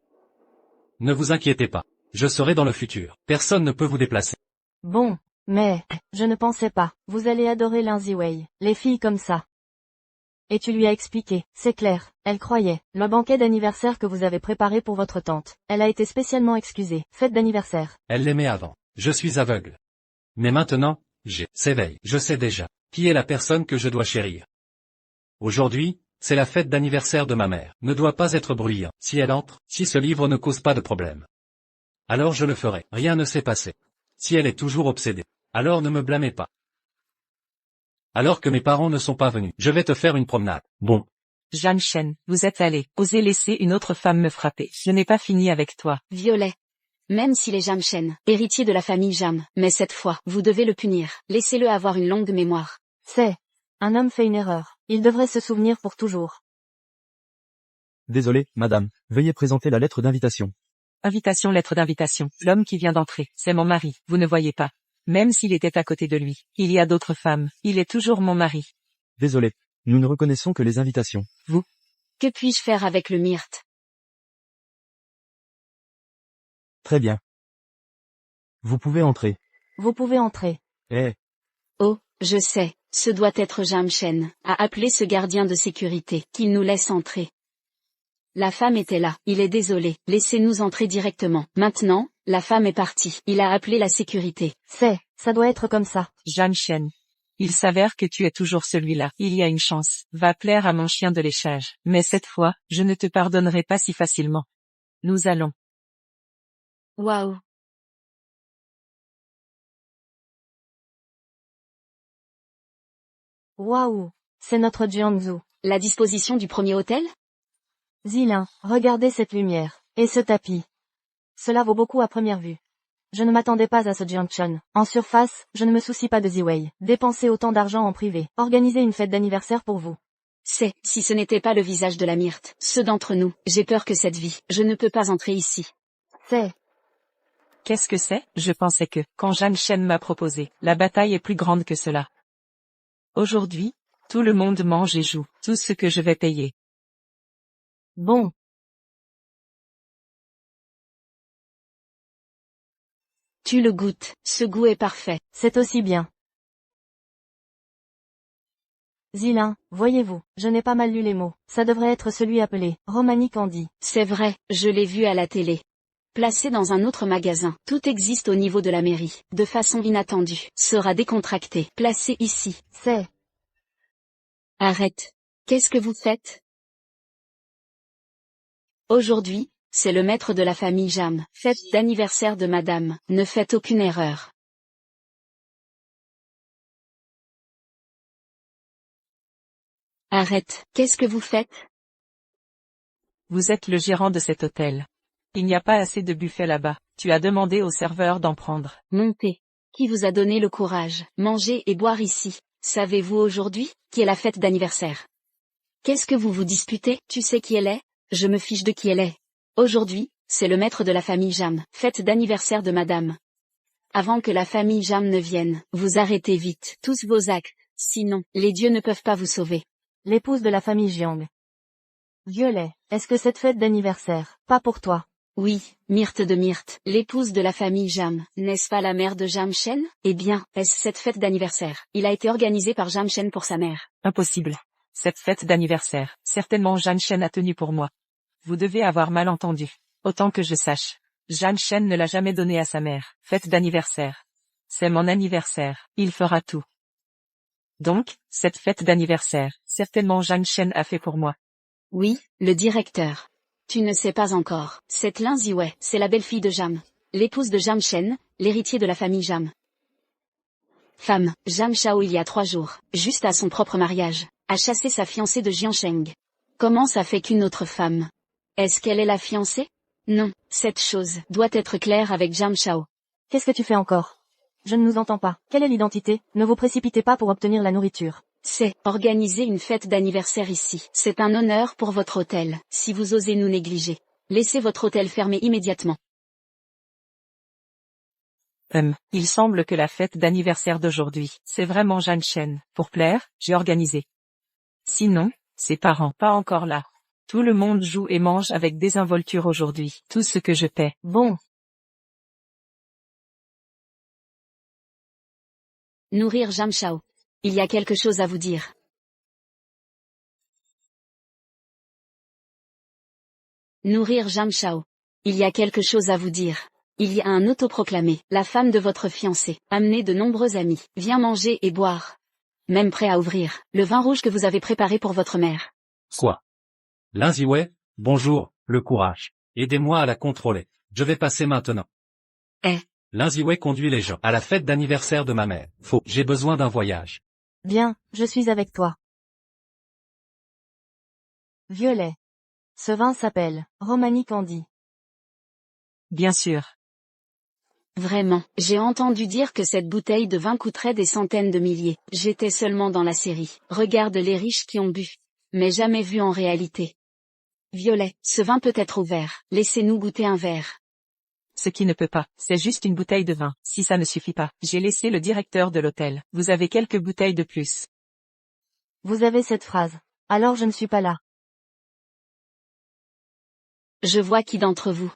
Ne vous inquiétez pas. Je serai dans le futur. Personne ne peut vous déplacer. Bon, mais, je ne pensais pas, vous allez adorer Lin Ziwei, les filles comme ça. Et tu lui as expliqué, c'est clair, elle croyait, le banquet d'anniversaire que vous avez préparé pour votre tante, elle a été spécialement excusée, fête d'anniversaire. Elle l'aimait avant. Je suis aveugle. Mais maintenant, s'éveille. Je sais déjà qui est la personne que je dois chérir. Aujourd'hui, c'est la fête d'anniversaire de ma mère. Ne doit pas être bruyant. Si elle entre, si ce livre ne cause pas de problème, alors je le ferai. Rien ne s'est passé. Si elle est toujours obsédée, alors ne me blâmez pas. Alors que mes parents ne sont pas venus, je vais te faire une promenade. Bon. Jiang Shen, vous êtes allé, osez laisser une autre femme me frapper. Je n'ai pas fini avec toi. Violet. Même s'il est Jiang Shen, héritier de la famille Jam, mais cette fois, vous devez le punir. Laissez-le avoir une longue mémoire. C'est. Un homme fait une erreur. Il devrait se souvenir pour toujours. Désolé, madame. Veuillez présenter la lettre d'invitation. Invitation, lettre d'invitation. L'homme qui vient d'entrer, c'est mon mari, vous ne voyez pas. Même s'il était à côté de lui, il y a d'autres femmes, il est toujours mon mari. Désolé. Nous ne reconnaissons que les invitations. Que puis-je faire avec le myrte? Très bien. Vous pouvez entrer. Vous pouvez entrer. Eh, Oh, je sais, ce doit être Jamshen, a appelé ce gardien de sécurité, qu'il nous laisse entrer. La femme était là, il est désolé, laissez-nous entrer directement. Maintenant, la femme est partie, il a appelé la sécurité. Ça doit être comme ça. Jamshen. Il s'avère que tu es toujours celui-là. Il y a une chance. Va plaire à mon chien de léchage. Mais cette fois, je ne te pardonnerai pas si facilement. Nous allons. Waouh. Waouh. C'est notre Jiangsu. La disposition du premier hôtel? Zilin, regardez cette lumière. Et ce tapis. Cela vaut beaucoup à première vue. Je ne m'attendais pas à ce Jiangchen. En surface, je ne me soucie pas de Ziwei. Dépenser autant d'argent en privé. Organiser une fête d'anniversaire pour vous. Si ce n'était pas le visage de la myrte, ceux d'entre nous, j'ai peur que cette vie, je ne peux pas entrer ici. Qu'est-ce que c'est? Je pensais que, quand Jamshen m'a proposé, la bataille est plus grande que cela. Aujourd'hui, tout le monde mange et joue, tout ce que je vais payer. Bon. Tu le goûtes, ce goût est parfait. C'est aussi bien. Zilin, voyez-vous, je n'ai pas mal lu les mots. Ça devrait être celui appelé Romani Candy. C'est vrai, je l'ai vu à la télé. Placé dans un autre magasin, tout existe au niveau de la mairie, de façon inattendue, sera décontracté, placé ici. Arrête. Qu'est-ce que vous faites? Aujourd'hui, c'est le maître de la famille Jam, fête d'anniversaire de madame, ne faites aucune erreur. Arrête, qu'est-ce que vous faites? Vous êtes le gérant de cet hôtel. Il n'y a pas assez de buffets là-bas. Tu as demandé au serveur d'en prendre. Montez. Qui vous a donné le courage? Manger et boire ici. Savez-vous aujourd'hui, qui est la fête d'anniversaire? Qu'est-ce que vous vous disputez? Tu sais qui elle est? Je me fiche de qui elle est. Aujourd'hui, c'est le maître de la famille Jam, fête d'anniversaire de madame. Avant que la famille Jam ne vienne, vous arrêtez vite tous vos actes, sinon, les dieux ne peuvent pas vous sauver. L'épouse de la famille Jiang. Violet, est-ce que cette fête d'anniversaire, pas pour toi? Oui, Myrte de Myrte, l'épouse de la famille Jam, n'est-ce pas la mère de Jamshen? Eh bien, est-ce cette fête d'anniversaire? Il a été organisé par Jamshen pour sa mère. Impossible. Cette fête d'anniversaire, certainement Jamshen a tenu pour moi. Vous devez avoir mal entendu. Autant que je sache. Jamshen ne l'a jamais donné à sa mère. Fête d'anniversaire. C'est mon anniversaire. Il fera tout. Donc, cette fête d'anniversaire, certainement Jamshen a fait pour moi. Oui, le directeur. Tu ne sais pas encore. Cette Lin Ziwei, c'est la belle-fille de Jam. L'épouse de Jamshen, l'héritier de la famille Jam. Femme, Jam Shao il y a 3 jours, juste à son propre mariage, a chassé sa fiancée de Jiansheng. Comment ça fait qu'une autre femme? Est-ce qu'elle est la fiancée? Non, cette chose doit être claire avec Jam Shao. Qu'est-ce que tu fais encore? Je ne nous entends pas. Quelle est l'identité? Ne vous précipitez pas pour obtenir la nourriture. C'est organiser une fête d'anniversaire ici. C'est un honneur pour votre hôtel, si vous osez nous négliger. Laissez votre hôtel fermé immédiatement. Il semble que la fête d'anniversaire d'aujourd'hui, c'est vraiment Jamshen. Pour plaire, j'ai organisé. Sinon, ses parents pas encore là. Tout le monde joue et mange avec désinvolture aujourd'hui. Tout ce que je paie. Bon. Nourrir Jam Shao. Il y a quelque chose à vous dire. Nourrir Jam Shao. Il y a quelque chose à vous dire. Il y a un autoproclamé, la femme de votre fiancé, amené de nombreux amis, vient manger et boire. Même prêt à ouvrir, le vin rouge que vous avez préparé pour votre mère. Quoi? Lin Ziwei, bonjour, le courage. Aidez-moi à la contrôler. Je vais passer maintenant. Lin Ziwei conduit les gens à la fête d'anniversaire de ma mère. Faux, j'ai besoin d'un voyage. Bien, je suis avec toi. Violet. Ce vin s'appelle Romani Candy. Bien sûr. Vraiment, j'ai entendu dire que cette bouteille de vin coûterait des centaines de milliers. J'étais seulement dans la série. Regarde les riches qui ont bu. Mais jamais vu en réalité. Violet, ce vin peut être ouvert. Laissez-nous goûter un verre. Ce qui ne peut pas, c'est juste une bouteille de vin. Si ça ne suffit pas, j'ai laissé le directeur de l'hôtel. Vous avez quelques bouteilles de plus. Vous avez cette phrase. Alors je ne suis pas là. Je vois qui d'entre vous.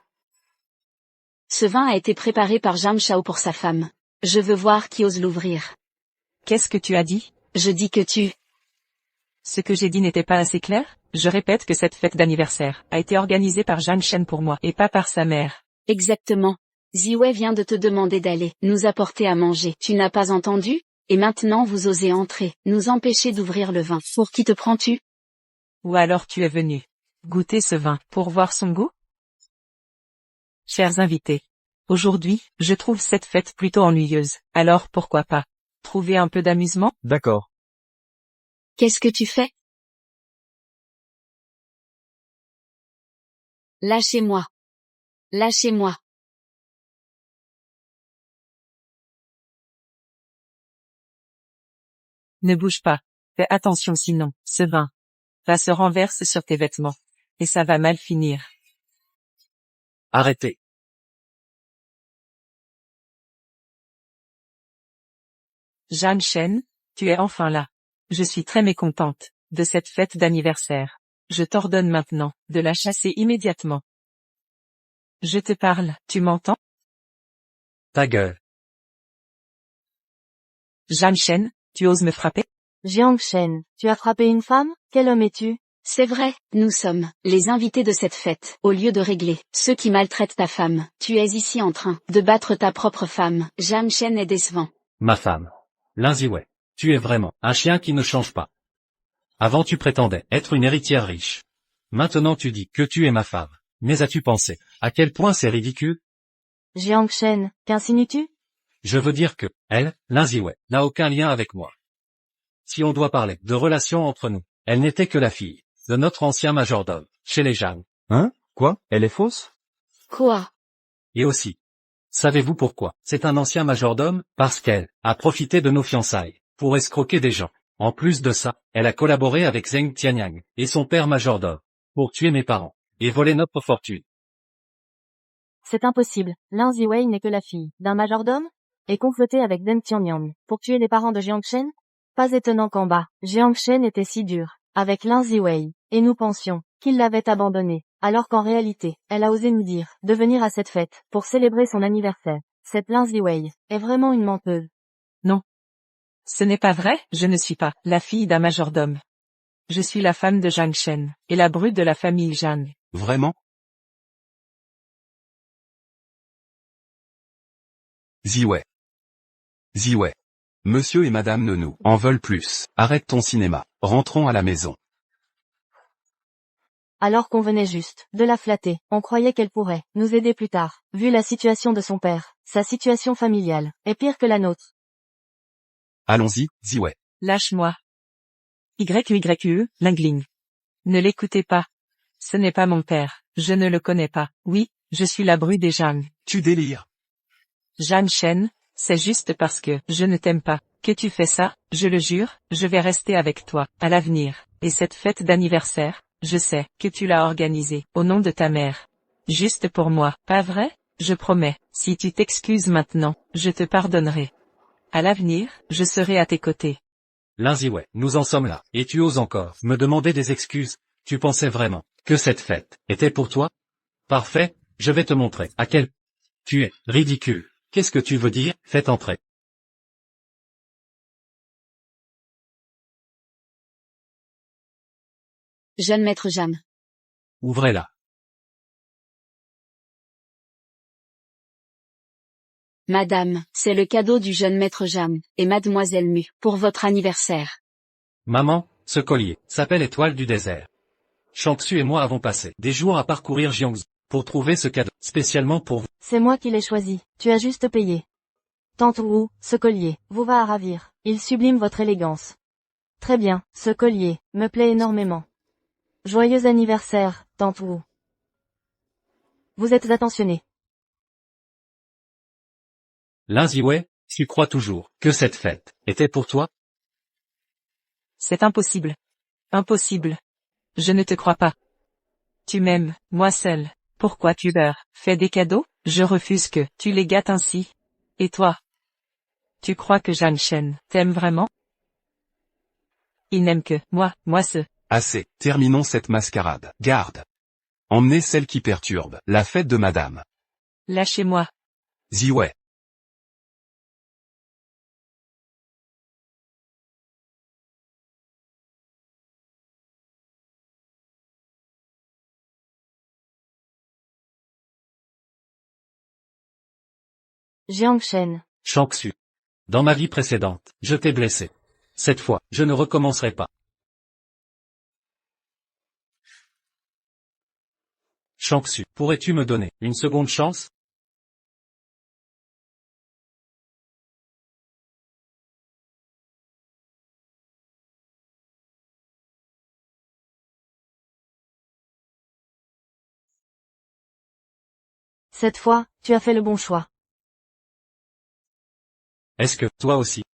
Ce vin a été préparé par Jam Chao pour sa femme. Je veux voir qui ose l'ouvrir. Qu'est-ce que tu as dit? Je dis que tu... Ce que j'ai dit n'était pas assez clair? Je répète que cette fête d'anniversaire a été organisée par Zhang Shen pour moi et pas par sa mère. Exactement. Ziwei vient de te demander d'aller nous apporter à manger. Tu n'as pas entendu? Et maintenant vous osez entrer, nous empêcher d'ouvrir le vin. Pour qui te prends-tu? Ou alors tu es venu goûter ce vin pour voir son goût? Chers invités, aujourd'hui, je trouve cette fête plutôt ennuyeuse, alors pourquoi pas trouver un peu d'amusement? D'accord. Qu'est-ce que tu fais? Lâchez-moi. Lâchez-moi. Ne bouge pas. Fais attention sinon, ce vin va se renverser sur tes vêtements. Et ça va mal finir. Arrêtez. Zhang Shen, tu es enfin là. Je suis très mécontente de cette fête d'anniversaire. Je t'ordonne maintenant de la chasser immédiatement. Je te parle, tu m'entends? Ta gueule. Zhang Shen, tu oses me frapper? Jiang Shen, tu as frappé une femme? Quel homme es-tu? C'est vrai, nous sommes les invités de cette fête. Au lieu de régler ceux qui maltraitent ta femme, tu es ici en train de battre ta propre femme. Zhang Shen est décevant. Ma femme. Lin Ziwei. Tu es vraiment un chien qui ne change pas. Avant tu prétendais être une héritière riche. Maintenant tu dis que tu es ma femme. Mais as-tu pensé à quel point c'est ridicule? Jiang Shen, qu'insinues-tu? Je veux dire que, elle, Lin Ziwei, n'a aucun lien avec moi. Si on doit parler de relations entre nous, elle n'était que la fille de notre ancien majordome, chez les Zhang. Hein? Quoi? Elle est fausse? Quoi? Et aussi. Savez-vous pourquoi? C'est un ancien majordome, parce qu'elle a profité de nos fiançailles pour escroquer des gens. En plus de ça, elle a collaboré avec Zheng Tianyang et son père majordome pour tuer mes parents et voler notre fortune. C'est impossible. Lin Ziwei n'est que la fille d'un majordome? Et complotée avec Deng Tianyang pour tuer les parents de Jiang Shen? Pas étonnant qu'en bas, Jiang Shen était si dur avec Lin Ziwei, et nous pensions qu'il l'avait abandonnée, alors qu'en réalité, elle a osé nous dire de venir à cette fête pour célébrer son anniversaire. Cette Lin Ziwei est vraiment une menteuse. Non. Ce n'est pas vrai, je ne suis pas la fille d'un majordome. Je suis la femme de Zhang Shen, et la brute de la famille Zhang. Vraiment? Ziwei. Ziwei. Monsieur et madame ne nous en veulent plus. Arrête ton cinéma. Rentrons à la maison. Alors qu'on venait juste de la flatter, on croyait qu'elle pourrait nous aider plus tard. Vu la situation de son père, sa situation familiale est pire que la nôtre. Allons-y, Ziwei. Lâche-moi. YQYQE, Lingling. Ne l'écoutez pas. Ce n'est pas mon père, je ne le connais pas. Oui, je suis la bru des Zhang. Tu délires. Zhang Shen, c'est juste parce que je ne t'aime pas que tu fais ça, je le jure, je vais rester avec toi, à l'avenir. Et cette fête d'anniversaire, je sais que tu l'as organisée, au nom de ta mère. Juste pour moi, pas vrai? Je promets, si tu t'excuses maintenant, je te pardonnerai. À l'avenir, je serai à tes côtés. Lin Ziwei, nous en sommes là, et tu oses encore me demander des excuses. Tu pensais vraiment que cette fête était pour toi? Parfait, je vais te montrer à quel tu es ridicule. Qu'est-ce que tu veux dire? Faites entrer. Jeune maître Jam. Ouvrez-la. Madame, c'est le cadeau du jeune maître Jam, et mademoiselle Mu, pour votre anniversaire. Maman, ce collier s'appelle Étoile du désert. Shangsu et moi avons passé des jours à parcourir Jiangsu pour trouver ce cadeau, spécialement pour vous. C'est moi qui l'ai choisi, tu as juste payé. Tante Wu, ce collier vous va à ravir, il sublime votre élégance. Très bien, ce collier me plaît énormément. Joyeux anniversaire, Tante Wu. Vous êtes attentionnée. Lin Ziwei, tu crois toujours que cette fête était pour toi? C'est impossible. Impossible. Je ne te crois pas. Tu m'aimes, moi seul. Pourquoi tu leur fais des cadeaux? Je refuse que tu les gâtes ainsi. Et toi? Tu crois que Zhang Shen t'aime vraiment? Il n'aime que moi ce. Assez, terminons cette mascarade. Garde. Emmenez celle qui perturbe la fête de madame. Lâchez-moi. Ziwei. Jiang Shen. Shang Xu. Dans ma vie précédente, je t'ai blessé. Cette fois, je ne recommencerai pas. Shang Xu, pourrais-tu me donner une seconde chance? Cette fois, tu as fait le bon choix. Est-ce que, toi aussi,